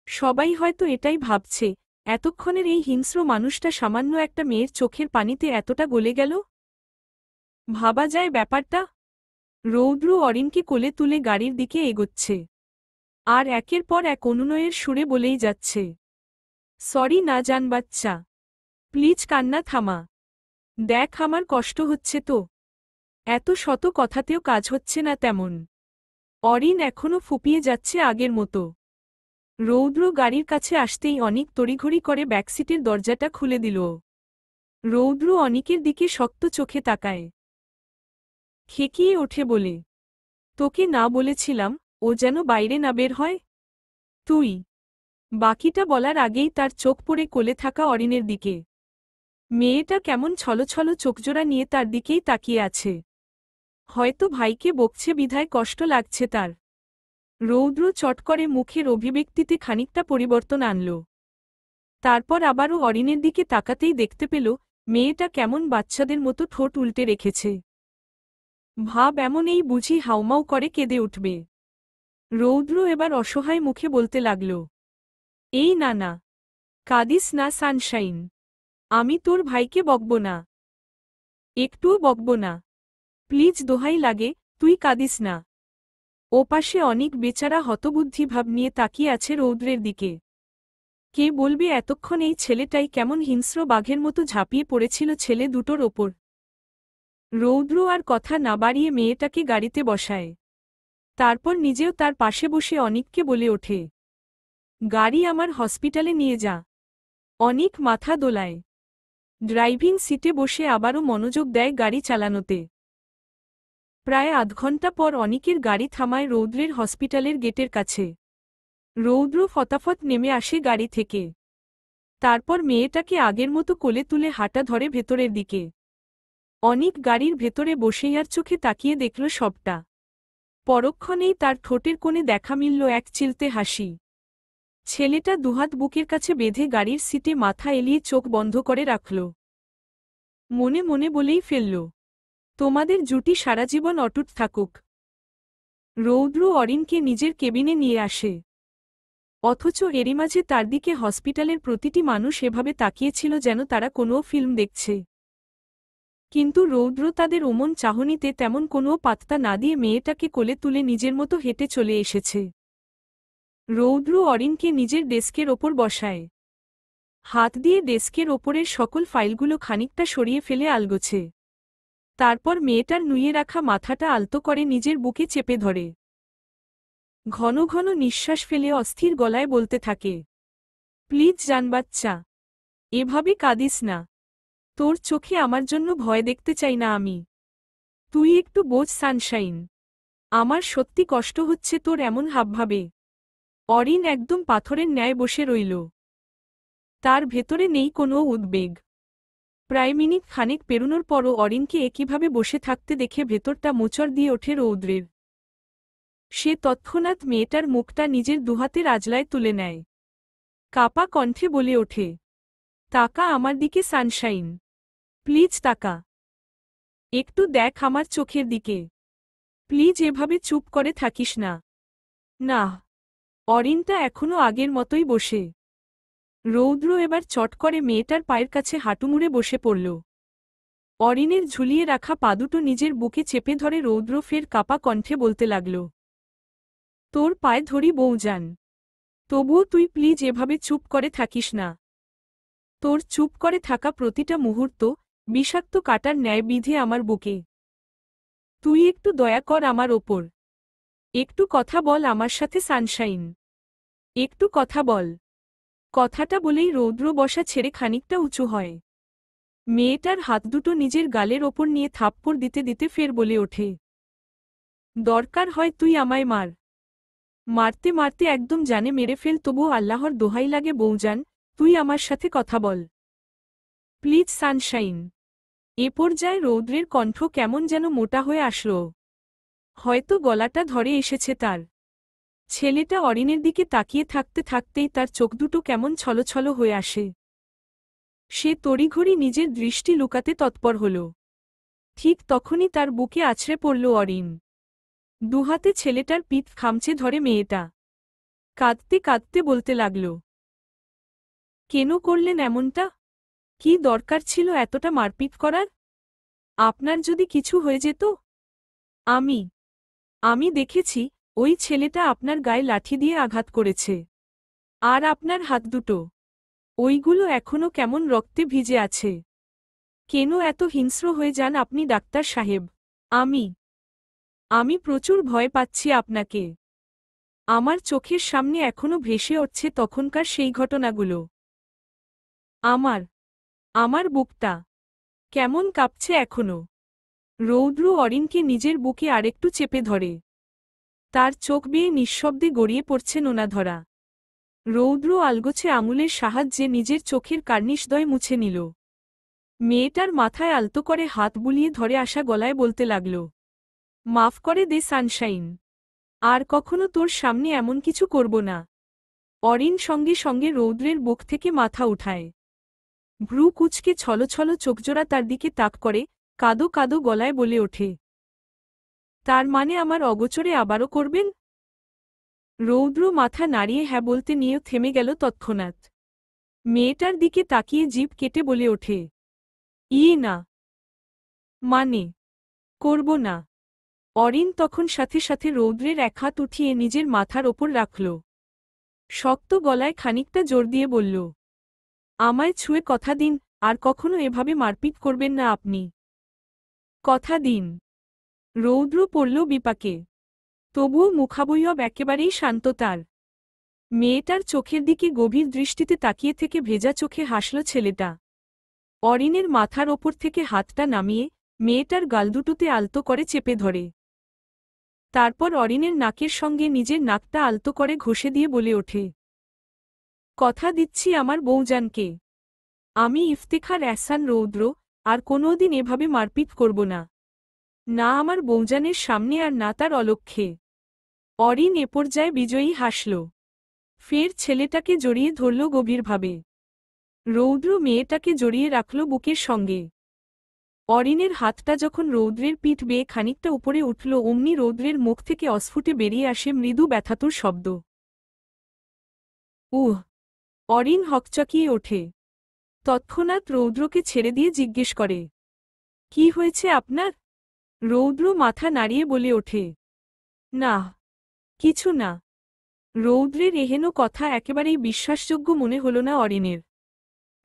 সবাই হয়তো এটাই ভাবছে, এতক্ষণের এই হিংস্র মানুষটা সামান্য একটা মেয়ের চোখের পানিতে এতটা গলে গেল। ভাবা যায় ব্যাপারটা। রৌদ্র অরিনকে কোলে তুলে গাড়ির দিকে এগোচ্ছে। আর একের পর এক অনুনয়ের সুরে বলেই যাচ্ছে, সরি না জানবাচ্চা, প্লিজ কান্না থামা। দেখ আমার কষ্ট হচ্ছে তো। এত শত কথাতেও কাজ হচ্ছে না তেমন। অরিন এখনো ফুপিয়ে যাচ্ছে আগের মতো। রৌদ্র গাড়ির কাছে আসতেই অনিক তড়িঘড়ি করে ব্যাকসিটের দরজাটা খুলে দিল। রৌদ্র অনিকের দিকে শক্ত চোখে তাকায়। খেকিয়ে ওঠে বলে, তোকে না বলেছিলাম ও যেন বাইরে না বের হয়? তুই। বাকিটা বলার আগেই তার চোখ পড়ে কোলে থাকা অরিনের দিকে। মেয়েটা কেমন ছলছল চোখজোড়া নিয়ে তার দিকেই তাকিয়ে আছে। হয়তো ভাইকে বকছে বিধায় কষ্ট লাগছে তার। রৌদ্র চট করে মুখের অভিব্যক্তিতে খানিকটা পরিবর্তন আনল। তারপর আবারও অরিনের দিকে তাকাতেই দেখতে পেল মেয়েটা কেমন বাচ্চাদের মতো ঠোঁট উল্টে রেখেছে। ভাব এমন এই বুঝি হাউমাউ করে কেঁদে উঠবে। রৌদ্র এবার অসহায় মুখে বলতে লাগল, এই না না, কাঁদিস না সানশাইন। আমি তোর ভাইকে বকব না, একটুও বকব না। প্লিজ দোহাই লাগে, তুই কাঁদিস না। ওপাশে অনেক বেচারা হতবুদ্ধি ভাব নিয়ে তাকিয়ে আছে রৌদ্রের দিকে। কে বলবে এতক্ষণ এই ছেলেটাই কেমন হিংস্র বাঘের মতো ঝাঁপিয়ে পড়েছিল ছেলে দুটোর ওপর। রৌদ্র আর কথা না বাড়িয়ে মেয়েটাকে গাড়িতে বসায়। তারপর নিজেও তার পাশে বসে অনিককে বলে ওঠে, গাড়ি আমার হসপিটালে নিয়ে যা। অনিক মাথা দোলায়। ড্রাইভিং সিটে বসে আবারও মনোযোগ দেয় গাড়ি চালানোতে। প্রায় আধ ঘণ্টা পর অনিকের গাড়ি থামায় রৌদ্রের হসপিটালের গেটের কাছে। রৌদ্র ফটাফট নেমে আসে গাড়ি থেকে। তারপর মেয়েটাকে আগের মতো কোলে তুলে হাঁটা ধরে ভেতরের দিকে। অনিক গাড়ির ভেতরে বসেই আর চোখে তাকিয়ে দেখল সবটা। পরক্ষণেই তার ঠোঁটের কোণে দেখা মিলল এক চিলতে হাসি। ছেলেটা দুহাত বুকের কাছে বেঁধে গাড়ির সিটে মাথা এলিয়ে চোখ বন্ধ করে রাখল। মনে মনে বলেই ফেলল, তোমাদের জুটি সারা জীবন অটুট থাকুক। রৌদ্র অরিনকে নিজের কেবিনে নিয়ে আসে। অথচ এরই মাঝে তার দিকে হসপিটালের প্রতিটি মানুষ এভাবে তাকিয়েছিল যেন তারা কোনো ফিল্ম দেখছে। কিন্তু রৌদ্র তাদের ওমন চাহনিতে তেমন কোনো পাত্তা না দিয়ে মেয়েটাকে কোলে তুলে নিজের মতো হেঁটে চলে এসেছে। রৌদ্র অরিনকে নিজের ডেস্কের ওপর বসায়। হাত দিয়ে ডেস্কের ওপরের সকল ফাইলগুলো খানিকটা সরিয়ে ফেলে আলগোছে। তারপর মেয়েটার নুয়ে রাখা মাথাটা আলতো করে নিজের বুকে চেপে ধরে। ঘন ঘন নিঃশ্বাস ফেলে অস্থির গলায় বলতে থাকে, প্লিজ জানবাচ্চা, এভাবে কাঁদিস না। তোর চোখে আমার জন্য ভয় দেখতে চাই না আমি। তুই একটু বোঝ সানশাইন। আমার সত্যি কষ্ট হচ্ছে তোর এমন হাবভাবে। অরিন একদম পাথরের ন্যায় বসে রইল। তার ভেতরে নেই কোনো উদ্বেগ। প্রায় মিনিট খানেক পেরোনোর পরও অরিনকে একইভাবে বসে থাকতে দেখে ভেতরটা মোচড় দিয়ে ওঠে রৌদ্রের। সে তৎক্ষণাৎ মেয়েটার মুখটা নিজের দুহাতের আজলায় তুলে নেয়। কাপা কণ্ঠে বলে ওঠে, তাকা আমার দিকে সানশাইন, প্লিজ তাকা। একটু দেখ আমার চোখের দিকে। প্লিজ এভাবে চুপ করে থাকিস না। না। অরিনটা এখনো আগের মতোই বসে। রৌদ্র এবার চট করে মেয়েটার পায়ের কাছে হাঁটুমুড়ে বসে পড়ল। অরিনের ঝুলিয়ে রাখা পা দুটো নিজের বুকে চেপে ধরে রৌদ্র ফের কাপা কণ্ঠে বলতে লাগল, তোর পায়ে ধরি বউজান, তবুও তুই প্লিজ এভাবে চুপ করে থাকিস না। তোর চুপ করে থাকা প্রতিটা মুহূর্ত বিষাক্ত কাটার ন্যায় বিধে আমার বুকে। তুই একটু দয়া কর আমার ওপর। একটু কথা বল আমার সাথে সানশাইন, একটু কথা বল। কথাটা বলেই রৌদ্র বসা ছেড়ে খানিকটা উঁচু হয়। মেয়েটার হাত দুটো নিজের গালের ওপর নিয়ে থাপ্পড় দিতে দিতে ফের বলে ওঠে, দরকার হয় তুই আমায় মার। মারতে মারতে একদম জানে মেরে ফেল, তবুও আল্লাহর দোহাই লাগে বউজান, তুই আমার সাথে কথা বল প্লিজ সানশাইন। এ পর্যায়ে রৌদ্রের কণ্ঠ কেমন যেন মোটা হয়ে আসল। হয়তো গলাটা ধরে এসেছে তার। ছেলেটা অরিনের দিকে তাকিয়ে থাকতে থাকতেই তার চোখ দুটো কেমন ছলছল হয়ে আসে। সে তড়িঘড়ি নিজের দৃষ্টি লুকাতে তৎপর হল। ঠিক তখনই তার বুকে আছড়ে পড়ল অরিন। দুহাতে ছেলেটার পিঠ খামচে ধরে মেয়েটা কাঁদতে কাঁদতে বলতে লাগল, কেন করলেন এমনটা? কি দরকার ছিল এতটা মারপিট করার? আপনার যদি কিছু হয়ে যেত? আমি দেখেছি ওই ছেলেটা আপনার গায়ে লাঠি দিয়ে আঘাত করেছে। আর আপনার হাত দুটো, ওইগুলো এখনো কেমন রক্তে ভিজে আছে। কেন এত হিংস্র হয়ে যান আপনি ডাক্তার সাহেব? আমি প্রচুর ভয় পাচ্ছি আপনাকে। আমার চোখের সামনে এখনো ভেসে উঠছে তখনকার সেই ঘটনাগুলো। আমার বুকটা কেমন কাঁপছে এখনো। রৌদ্র অরিনকে নিজের বুকে আরেকটু চেপে ধরে। তার চোখ বেয়ে নিঃশব্দে গড়িয়ে পড়ছে নোনাধরা। রৌদ্র আলগোছে আঙুলের সাহায্যে নিজের চোখের কার্নিশদ্বয় মুছে নিল। মেয়েটার মাথায় আলতো করে হাত বুলিয়ে ধরে আসা গলায় বলতে লাগল, মাফ করে দে সানশাইন, আর কখনো তোর সামনে এমন কিছু করব না। অরিন সঙ্গে সঙ্গে রৌদ্রের বুক থেকে মাথা উঠায়। ভ্রু কুচকে ছলছল চোখজোড়া তার দিকে তাক করে কাদো কাদো গলায় বলে ওঠে, তার মানে আমার অগোচরে আবারও করবেন? রৌদ্র মাথা নাড়িয়ে হ্যাঁ বলতে নিয়েও থেমে গেল তৎক্ষণাৎ। মেয়েটার দিকে তাকিয়ে জিভ কেটে বলে ওঠে, না, মানে করব না। অরিন তখন সাথে সাথে রৌদ্রের এক হাত উঠিয়ে নিজের মাথার ওপর রাখল। শক্ত গলায় খানিকটা জোর দিয়ে বলল, আমায় ছুঁয়ে কথা দিন, আর কখনো এভাবে মারপিট করবেন না আপনি। কথা দিন। রৌদ্র পড়ল বিপাকে। তবুও মুখাবয়ব একেবারেই শান্ত তার। মেয়েটার চোখের দিকে গভীর দৃষ্টিতে তাকিয়ে থেকে ভেজা চোখে হাসল ছেলেটা। অরিনের মাথার ওপর থেকে হাতটা নামিয়ে মেয়েটার গালদুটোতে আলতো করে চেপে ধরে। তারপর অরিনের নাকের সঙ্গে নিজের নাকটা আলতো করে ঘষে দিয়ে বলে ওঠে, কথা দিচ্ছি আমার বউজানকে, আমি ইফতেখার এহসান রৌদ্র আর কোনোদিন এভাবে মারপিট করব না। না আমার বউজানের সামনে আর না তার অলক্ষ্যে। অরিন এ পর্যায়ে বিজয়ী হাসল। ফের ছেলেটাকে জড়িয়ে ধরল গভীরভাবে। রৌদ্র মেয়েটাকে জড়িয়ে রাখল বুকের সঙ্গে। অরিনের হাতটা যখন রৌদ্রের পিঠ বেয়ে খানিকটা উপরে উঠল অমনি রৌদ্রের মুখ থেকে অস্ফুটে বেরিয়ে আসে মৃদু ব্যথাতুর শব্দ। অরিন হকচকিয়ে ওঠে। তৎক্ষণাৎ রৌদ্রকে ছেড়ে দিয়ে জিজ্ঞেস করে, কি হয়েছে আপনার? রৌদ্র মাথা নাড়িয়ে বলে ওঠে, না, কিছু না। রৌদ্রের এহেন কথা একেবারেই বিশ্বাসযোগ্য মনে হল না অরিনের।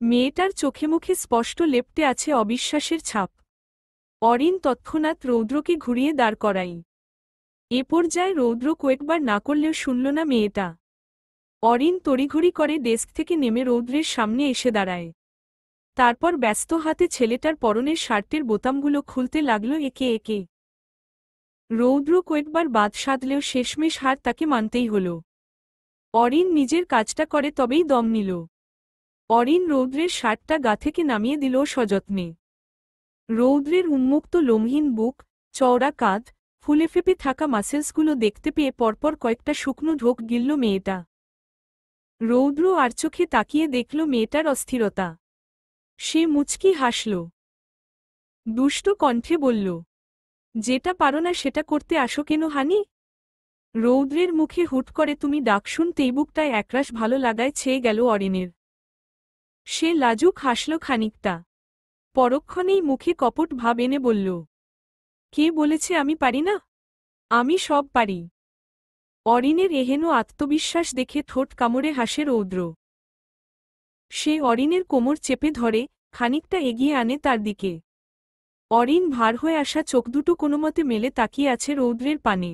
মেয়েটার চোখে মুখে স্পষ্ট লেপ্টে আছে অবিশ্বাসের ছাপ। অরিন তৎক্ষণাৎ রৌদ্রকে ঘুরিয়ে দাঁড় করাই। এ পর্যায়ে রৌদ্র কয়েকবার না করলেও শুনল না মেয়েটা। অরিন তড়িঘড়ি করে ডেস্ক থেকে নেমে রৌদ্রের সামনে এসে দাঁড়ায়। তারপর ব্যস্ত হাতে ছেলেটার পরনের শার্টের বোতামগুলো খুলতে লাগল একে একে। রৌদ্র কয়েকবার বাদ সাধলেও শেষমেশ হার তাকে মানতেই হল। অরিন নিজের কাজটা করে তবেই দম নিল। অরিন রৌদ্রের শার্টটা গা থেকে নামিয়ে দিল সযত্নে। রৌদ্রের উন্মুক্ত লোমহীন বুক, চওড়া কাঁধ, ফুলে ফেপে থাকা মাসেলসগুলো দেখতে পেয়ে পরপর কয়েকটা শুকনো ঢোক গিলল মেয়েটা। রৌদ্র আর চোখে তাকিয়ে দেখল মেয়েটার অস্থিরতা। সে মুচকি হাসল। দুষ্ট কণ্ঠে বলল, যেটা পারো না সেটা করতে আসো কেন হানি? রৌদ্রের মুখে হুট করে তুমি ডাক শুনতেই বুকটায় একরাশ ভালো লাগায় ছেয়ে গেল অরিনের। সে লাজুক হাসল খানিকটা, পরক্ষণেই মুখে কপট ভাব এনে বলল, কে বলেছে আমি পারি না? আমি সব পারি। অরিনের এহেন আত্মবিশ্বাস দেখে ঠোঁট কামড়ে হাসে রৌদ্র। সে অরিনের কোমর চেপে ধরে খানিকটা এগিয়ে আনে তার দিকে। অরিন ভার হয়ে আসা চোখ দুটো কোনোমতে মেলে তাকিয়ে আছে রৌদ্রের পানে।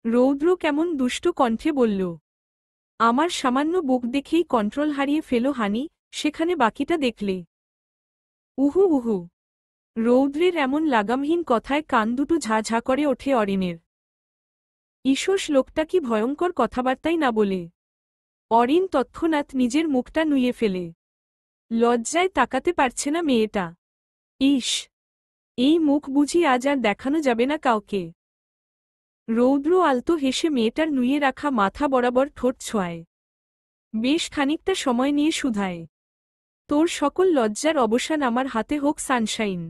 রৌদ্র কেমন দুষ্ট কণ্ঠে বলল, আমার সামান্য বুক দেখেই কন্ট্রোল হারিয়ে ফেলো হানি, সেখানে বাকিটা দেখলে। উহু উহু। রৌদ্রের এমন লাগামহীন কথায় কান দুটো ঝা ঝা করে ওঠে অরিনের। ঈষৎ লোকটা কি ভয়ঙ্কর কথাবার্তাই না বলে। অরিন তৎক্ষণাৎ নিজের মুখটা নুয়ে ফেলে। লজ্জায় তাকাতে পারছে না মেয়েটা। ইস, এই মুখ বুঝি আজ আর দেখানো যাবে না কাউকে। রৌদ্র আলতো হেসে মেয়েটার নুয়ে রাখা মাথা বরাবর ঠোঁট ছোঁয়ায়। বেশ খানিকটা সময় নিয়ে শুধায়, তোর সকল লজ্জার অবসান আমার হাতে হোক সানশাইন।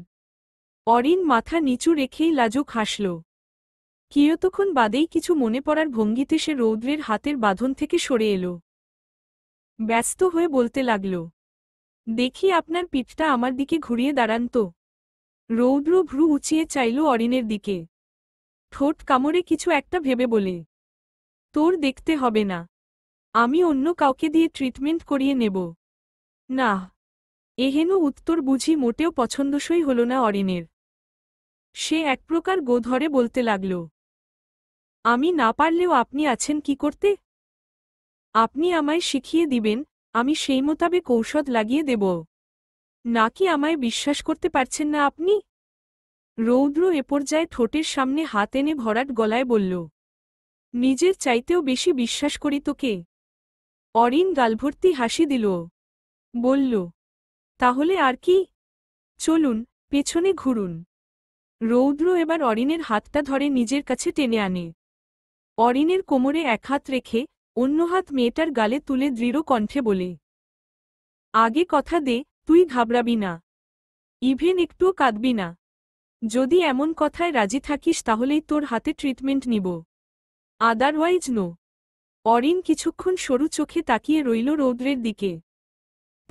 অরিন মাথা নিচু রেখেই লাজুক হাসল। কিয়তক্ষণ বাদেই কিছু মনে পড়ার ভঙ্গিতে সে রৌদ্রের হাতের বাঁধন থেকে সরে এল। ব্যস্ত হয়ে বলতে লাগল, দেখি আপনার পিঠটা আমার দিকে ঘুরিয়ে দাঁড়ান তো। রৌদ্র ভ্রু উঁচিয়ে চাইল অরিনের দিকে। ঠোঁট কামড়ে কিছু একটা ভেবে বলে, তোর দেখতে হবে না, আমি অন্য কাউকে দিয়ে ট্রিটমেন্ট করিয়ে নেব। না। এহেন উত্তর বুঝি মোটেও পছন্দসই হল না অরিনের। সে এক প্রকার গো ধরে বলতে লাগল, আমি না পারলেও আপনি আছেন কি করতে? আপনি আমায় শিখিয়ে দিবেন, আমি সেই মোতাবেক ঔষধ লাগিয়ে দেব। নাকি আমায় বিশ্বাস করতে পারছেন না আপনি? রৌদ্র এ পর্যায়ে ঠোঁটের সামনে হাত এনে ভরাট গলায় বলল, নিজের চাইতেও বেশি বিশ্বাস করি তোকে। অরিন গালভর্তি হাসি দিল। বলল, তাহলে আর কি? চলুন, পেছনে ঘুরুন। রৌদ্র এবার অরিনের হাতটা ধরে নিজের কাছে টেনে আনে। অরিনের কোমরে এক হাত রেখে অন্য হাত মেয়েটার গালে তুলে দৃঢ় কণ্ঠে বলে, আগে কথা দে, তুই ঘাবড়াবি না, ইভেন একটুও কাঁদবি না। যদি এমন কথায় রাজি থাকিস তাহলেই তোর হাতে ট্রিটমেন্ট নিব, আদারওয়াইজ নো। অরিন কিছুক্ষণ সরু চোখে তাকিয়ে রইল রৌদ্রের দিকে।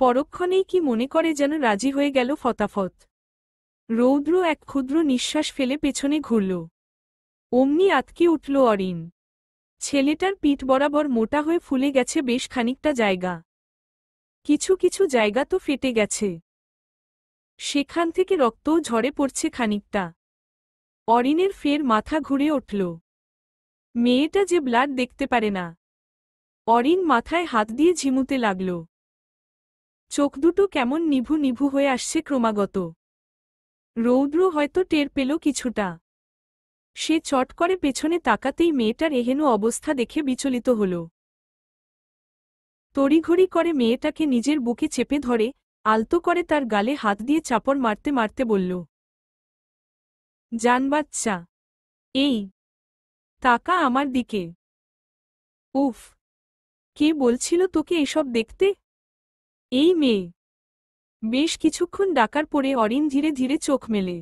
পরক্ষণেই কি মনে করে যেন রাজি হয়ে গেল ফতাফত। রৌদ্র এক ক্ষুদ্র নিঃশ্বাস ফেলে পেছনে ঘুরল। অমনি আতকে উঠল অরিন। ছেলেটার পিঠ বরাবর মোটা হয়ে ফুলে গেছে বেশ খানিকটা জায়গা। কিছু কিছু জায়গা তো ফেটে গেছে। সেখান থেকে রক্তও ঝরে পড়ছে খানিকটা। অরিনের ফের মাথা ঘুরে উঠল। মেয়েটা যে ব্লাড দেখতে পারে না। অরিন মাথায় হাত দিয়ে ঝিমুতে লাগল। চোখ দুটো কেমন নিভু নিভু হয়ে আসছে ক্রমাগত। রৌদ্র হয়তো টের পেল কিছুটা। সে চট করে পেছনে তাকাতেই মেয়েটার এহেন অবস্থা দেখে বিচলিত হল। তড়িঘড়ি করে মেয়েটাকে নিজের বুকে চেপে ধরে আলতো করে তার গালে হাত দিয়ে চাপড় মারতে মারতে বলল, জান বাচ্চা, এই তাকা আমার দিকে। উফ, কে বলছিল তোকে এসব দেখতে? এই মেয়ে। বেশ কিছুক্ষণ ডাকার পরে অরিন ধীরে ধীরে চোখ মেলে।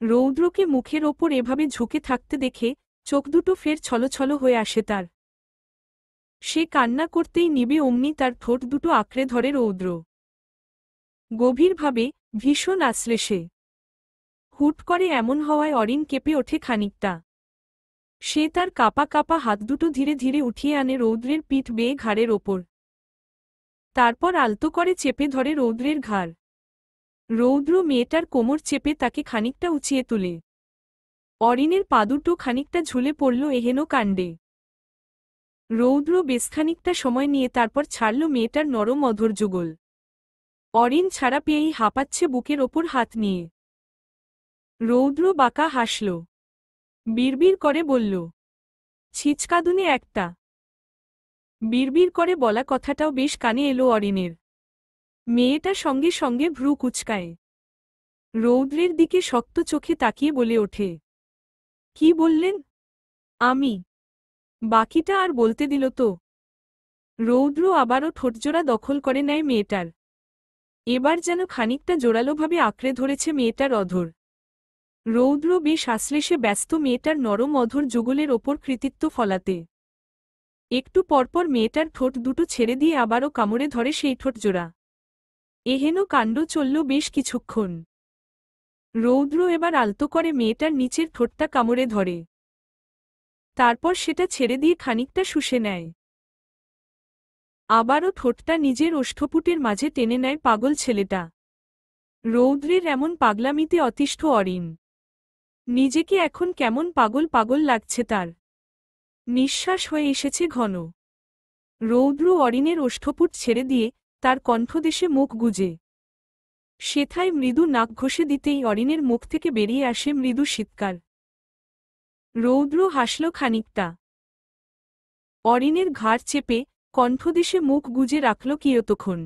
রৌদ্রকে মুখের ওপর এভাবে ঝুঁকে থাকতে দেখে চোখ দুটো ফের ছলছল হয়ে আসে তার। সে কান্না করতেই নিবে অমনি তার ঠোঁট দুটো আঁকড়ে ধরে রৌদ্র। গভীরভাবে, ভীষণ আশ্রে সে। হুট করে এমন হওয়ায় অরিন কেঁপে ওঠে খানিকটা। সে তার কাপা কাপা হাত দুটো ধীরে ধীরে উঠিয়ে আনে রৌদ্রের পিঠ বেয়ে ঘাড়ের ওপর। তারপর আলতো করে চেপে ধরে রৌদ্রের ঘাড়। রৌদ্র মেয়েটার কোমর চেপে তাকে খানিকটা উঁচিয়ে তুলে। অরিনের পা দুটো খানিকটা ঝুলে পড়ল এহেন কাণ্ডে। রৌদ্র বেশ খানিকটা সময় নিয়ে তারপর ছাড়ল মেয়েটার নরম অধর যুগল। অরিন ছাড়া পেয়েই হাঁপাচ্ছে বুকের ওপর হাত নিয়ে। রৌদ্র বাঁকা হাসল। বিড়বিড় করে বলল, ছিচকাদুনে একটা। বিড়বিড় করে বলা কথাটাও বেশ কানে এলো অরিনের। মেয়েটা সঙ্গে সঙ্গে ভ্রু কুচকায়। রৌদ্রের দিকে শক্ত চোখে তাকিয়ে বলে ওঠে, কি বললেন? আমি? বাকিটা আর বলতে দিল তো? রৌদ্র আবারও ঠোঁটজোড়া দখল করে নেয় মেয়েটার। এবার যেন খানিকটা জোরালোভাবে আঁকড়ে ধরেছে মেয়েটার অধর। রৌদ্র বেশ আশ্লেষে ব্যস্ত মেয়েটার নরম অধর যুগলের ওপর কৃতিত্ব ফলাতে। একটু পরপর মেয়েটার ঠোঁট দুটো ছেড়ে দিয়ে আবারও কামড়ে ধরে সেই ঠোঁট জোড়া। এহেন কাণ্ড চলল বেশ কিছুক্ষণ। রৌদ্র এবার আলতো করে মেয়েটার নিচের ঠোঁটটা কামড়ে ধরে। তারপর সেটা ছেড়ে দিয়ে খানিকটা শুষে নেয়। আবারও ঠোঁটটা নিজের ওষ্ঠপুটের মাঝে টেনে নেয় পাগল ছেলেটা। রৌদ্রের এমন পাগলামিতে অতিষ্ঠ অরিন। নিজেকে এখন কেমন পাগল পাগল লাগছে তার। নিঃশ্বাস হয়ে এসেছে ঘন। রৌদ্র অরিনের ওষ্ঠপুট ছেড়ে দিয়ে তার কণ্ঠদেশে মুখ গুজে। সেথায় মৃদু নাক ঘষে দিতেই অরিনের মুখ থেকে বেরিয়ে আসে মৃদু শীতকার। রৌদ্র হাসল খানিকটা। অরিনের ঘাড় চেপে কণ্ঠদেশে মুখ গুজে রাখল কিয়তক্ষণ।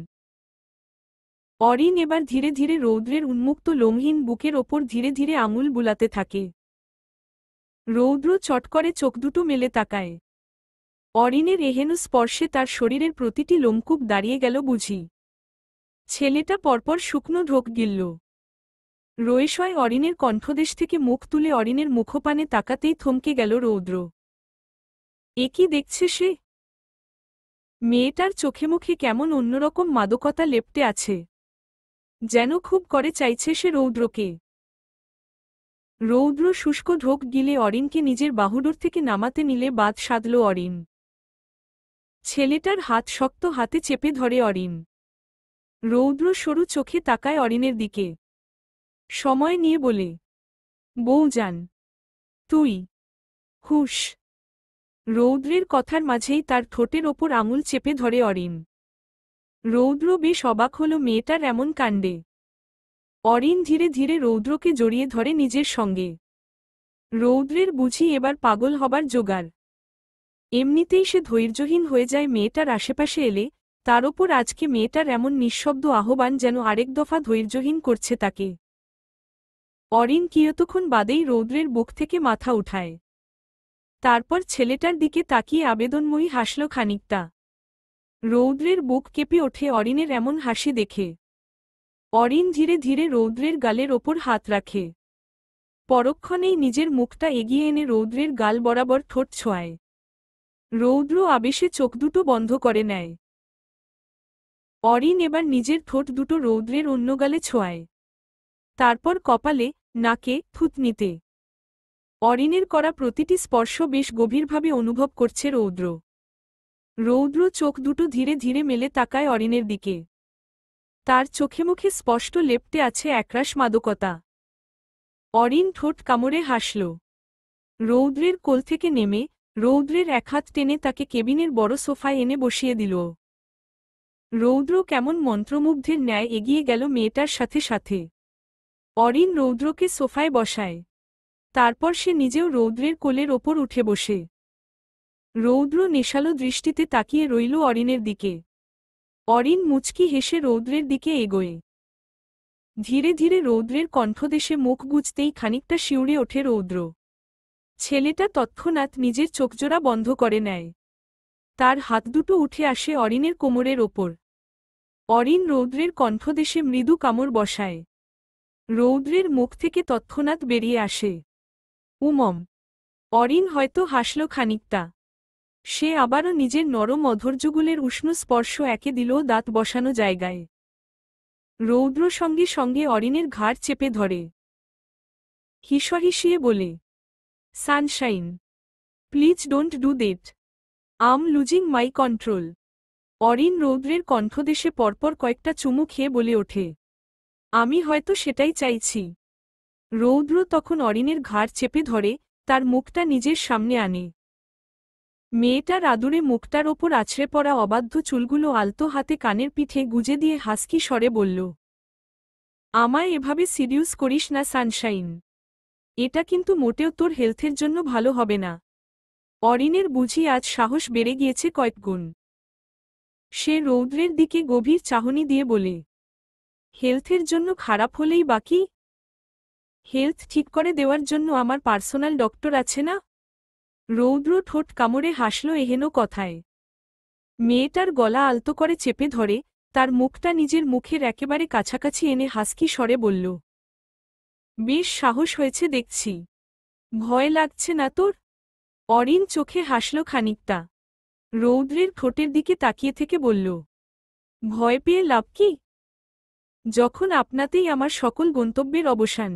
অরিন এবার ধীরে ধীরে রৌদ্রের উন্মুক্ত লোমহীন বুকের ওপর ধীরে ধীরে আঙুল বুলাতে থাকে। রৌদ্র চট করে চোখ দুটো মেলে তাকায়। অরিনের এহেন স্পর্শে তার শরীরের প্রতিটি লোমকূপ দাঁড়িয়ে গেল বুঝি। ছেলেটা পরপর শুকনো ঢোক গিলল। রোয়েশয় অরিনের কণ্ঠদেশ থেকে মুখ তুলে অরিনের মুখপানে তাকাতেই থমকে গেল রৌদ্র। এ কি দেখছে সে? মেয়েটার চোখে মুখে কেমন অন্যরকম মাদকতা লেপ্টে আছে। যেন খুব করে চাইছে সে রৌদ্রকে। রৌদ্র শুষ্ক ঢোক গিলে অরিনকে নিজের বাহুডোর থেকে নামাতে নিলে বাদ সাধল অরিন। ছেলেটার হাত শক্ত হাতে চেপে ধরে অরিন। রৌদ্র সরু চোখে তাকায় অরিনের দিকে। সময় নিয়ে বলে, বউজান, তুই হুশ। রৌদ্রের কথার মাঝেই তার ঠোঁটের ওপর আঙুল চেপে ধরে অরিন। রৌদ্র বেশ অবাক হল মেয়েটার এমন কাণ্ডে। অরিন ধীরে ধীরে রৌদ্রকে জড়িয়ে ধরে নিজের সঙ্গে। রৌদ্রের বুঝি এবার পাগল হবার জোগাড়। এমনিতেই সে ধৈর্যহীন হয়ে যায় মেয়েটার আশেপাশে এলে, তার ওপর আজকে মেয়েটার এমন নিঃশব্দ আহ্বান যেন আরেক দফা ধৈর্যহীন করছে তাকে। অরিন কিয়তক্ষণ বাদেই রৌদ্রের বুক থেকে মাথা উঠায়। তারপর ছেলেটার দিকে তাকিয়ে আবেদনময়ী হাসল খানিকটা। রৌদ্রের বুক কেঁপে ওঠে অরিনের এমন হাসি দেখে। অরিন ধীরে ধীরে রৌদ্রের গালের ওপর হাত রাখে। পরক্ষণেই নিজের মুখটা এগিয়ে এনে রৌদ্রের গাল বরাবর ঠোঁট ছোঁয়ায়। রৌদ্র আবেশে চোখ দুটো বন্ধ করে নেয়। অরিন এবার নিজের ঠোঁট দুটো রৌদ্রের অন্য গালে ছোঁয়ায়। তারপর কপালে, নাকে, থুতনিতে। অরিনের করা প্রতিটি স্পর্শ বেশ গভীরভাবে অনুভব করছে রৌদ্র। রৌদ্র চোখ দুটো ধীরে ধীরে মেলে তাকায় অরিনের দিকে। তার চোখে মুখে স্পষ্ট লেপ্টে আছে একরাশ মাদকতা। অরিন ঠোঁট কামড়ে হাসল। রৌদ্রের কোল থেকে নেমে রৌদ্রের এক হাত টেনে তাকে কেবিনের বড় সোফায় এনে বসিয়ে দিল। রৌদ্র কেমন মন্ত্রমুগ্ধের ন্যায় এগিয়ে গেল মেয়েটার সাথে সাথে। অরিন রৌদ্রকে সোফায় বসায়। তারপর সে নিজেও রৌদ্রের কোলের ওপর উঠে বসে। রৌদ্র নেশালো দৃষ্টিতে তাকিয়ে রইল অরিনের দিকে। অরিন মুচকি হেসে রৌদ্রের দিকে এগোয়। ধীরে ধীরে রৌদ্রের কণ্ঠদেশে মুখ গুজতেই খানিকটা শিউরে ওঠে রৌদ্র। ছেলেটা তৎক্ষণাৎ নিজের চোখজোড়া বন্ধ করে নেয়। তার হাত দুটো উঠে আসে অরিনের কোমরের ওপর। অরিন রৌদ্রের কণ্ঠদেশে মৃদু কামড় বসায়। রৌদ্রের মুখ থেকে তৎক্ষণাৎ বেরিয়ে আসে, উমম। অরিন হয়তো হাসল খানিকটা। সে আবারও নিজের নরম অধৈর্যগুলের উষ্ণ স্পর্শ একে দিল দাঁত বসানো জায়গায়। রৌদ্র সঙ্গে সঙ্গে অরিনের ঘাড় চেপে ধরে। হিসহিসিয়ে বলে, sunshine, please don't do that, I'm losing my control. Arin রৌদ্রের কণ্ঠদেশে পরপর কয়েকটা চুমু খেয়ে বলে ওঠে, আমি হয়তো সেটাই চাইছি। রৌদ্র তখন অরিনের ঘাড় চেপে ধরে তার মুখটা নিজের সামনে আনে। মেয়েটার আদুরে মুখটার ওপর আছড়ে পড়া অবাধ্য চুলগুলো আলতো হাতে কানের পিঠে গুজে দিয়ে হাসকি স্বরে বলল, আমায় এভাবে সিরিয়াস করিস না সানশাইন। এটা কিন্তু মোটেও তোর হেলথের জন্য ভালো হবে না। অরিনের বুঝি আজ সাহস বেড়ে গিয়েছে কয়েকগুণ। সে রৌদ্রের দিকে গভীর চাহনি দিয়ে বলে, হেলথের জন্য খারাপ হলেই বাকি? হেলথ ঠিক করে দেওয়ার জন্য আমার পার্সোনাল ডক্টর আছে না? রৌদ্র ঠোঁট কামড়ে হাসল এহেন কথায়। মেয়েটার গলা আলতো করে চেপে ধরে তার মুখটা নিজের মুখের একেবারে কাছাকাছি এনে হাসকি স্বরে বলল, বেশ সাহস হয়েছে দেখছি। ভয় লাগছে না তোর? অরিন চোখে হাসল খানিকটা। রৌদ্রের ঠোঁটের দিকে তাকিয়ে থেকে বলল, ভয় পেয়ে লাভ কি, যখন আপনাতেই আমার সকল গন্তব্যের অবসান।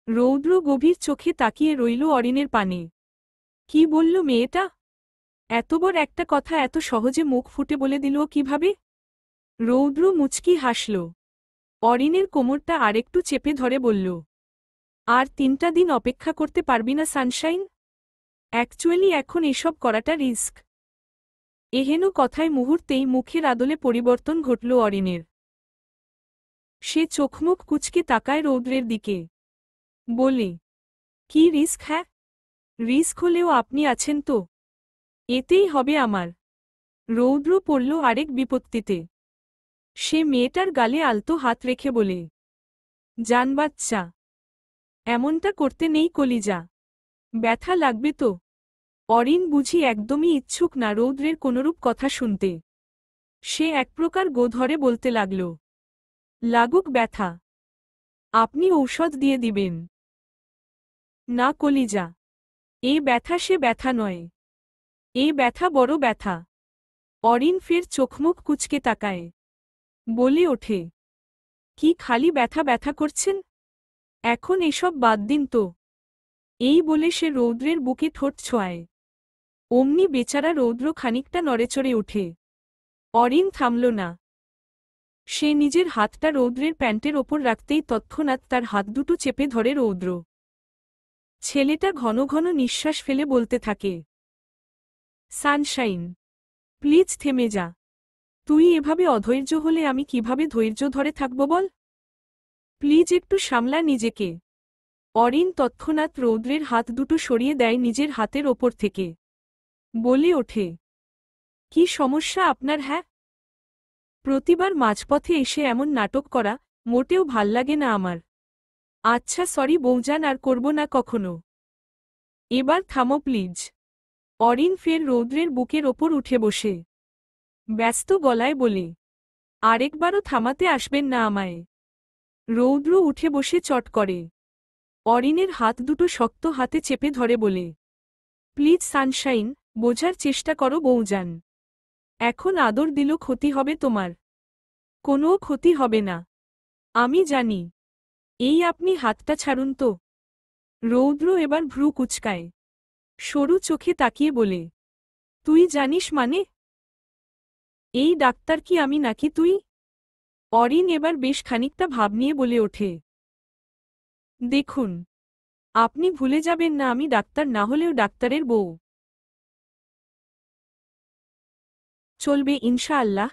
রৌদ্র গভীর চোখে তাকিয়ে রইল অরিনের পানে। কি বলল মেয়েটা? এত বড় একটা কথা এত সহজে মুখ ফুটে বলে দিল কিভাবে? রৌদ্র মুচকি হাসল। অরিনের কোমরটা আরেকটু চেপে ধরে বলল, আর 3টা দিন অপেক্ষা করতে পারবি না সানশাইন? অ্যাকচুয়ালি এখন এসব করাটা রিস্ক। এহেন কথায় মুহূর্তেই মুখের আদলে পরিবর্তন ঘটল অরিনের। সে চোখমুখ কুচকে তাকায় রৌদ্রের দিকে। বলে, কি রিস্ক? হ্যাঁ, রিস্ক হলেও আপনি আছেন তো, এতেই হবে আমার। রৌদ্র পড়ল আরেক বিপত্তিতে। সে মেয়েটার গালে আলতো হাত রেখে বলে, জান বাচ্চা, এমনটা করতে নেই কলিজা, ব্যথা লাগবে তো। অরিন বুঝি একদমই ইচ্ছুক না রৌদ্রের কোনরূপ কথা শুনতে। সে এক প্রকার গো ধরে বলতে লাগল, লাগুক ব্যথা, আপনি ঔষধ দিয়ে দিবেন। না কলিজা, এ ব্যথা সে ব্যথা নয়, এ ব্যথা বড় ব্যথা। অরিন ফের চোখমুখ কুচকে তাকায়। বলে ওঠে, কি খালি ব্যথা ব্যথা করছেন? এখন এসব বাদ দিন তো। এই বলে সে রৌদ্রের বুকে ঠোঁট ছোঁয়ায়। অমনি বেচারা রৌদ্র খানিকটা নড়েচড়ে ওঠে। অরিন থামল না। সে নিজের হাতটা রৌদ্রের প্যান্টের ওপর রাখতেই তৎক্ষণাৎ তার হাত দুটো চেপে ধরে রৌদ্র। ছেলেটা ঘন ঘন নিঃশ্বাস ফেলে বলতে থাকে, সানশাইন, প্লিজ থেমে যা। তুই এভাবে অধৈর্য হলে আমি কিভাবে ধৈর্য ধরে থাকব বল? প্লিজ একটু সামলা নিজেকে। অরিন তৎক্ষণাৎ রৌদ্রের হাত দুটো সরিয়ে দেয় নিজের হাতের ওপর থেকে। বলে ওঠে, কি সমস্যা আপনার? হ্যাঁ, প্রতিবার মাঝপথে এসে এমন নাটক করা মোটেও ভাল্লাগে না আমার। আচ্ছা সরি বৌজান, আর করব না কখনো। এবার থামো প্লিজ। অরিন ফের রৌদ্রের বুকের ওপর উঠে বসে ব্যস্ত গলায় বলে, আরেকবারও থামাতে আসবেন না আমায়। রৌদ্র উঠে বসে চট করে অরিনের হাত দুটো শক্ত হাতে চেপে ধরে বলে, প্লিজ সানশাইন, বোঝার চেষ্টা করো বৌজান। এখন আদর দিল ক্ষতি হবে তোমার? কোনো ক্ষতি হবে না, আমি জানি। এই আপনি হাতটা ছাড়ুন তো। রৌদ্র এবার ভ্রু কুচকায়। সরু চোখে তাকিয়ে বলে, তুই জানিস মানে? এই ডাক্তার কি আমি নাকি তুই? অরিন এবার বেশ খানিকটা ভাব নিয়ে বলে ওঠে, দেখুন, আপনি ভুলে যাবেন না আমি ডাক্তার না হলেও ডাক্তারের বউ। চলবে ইনশাআল্লাহ।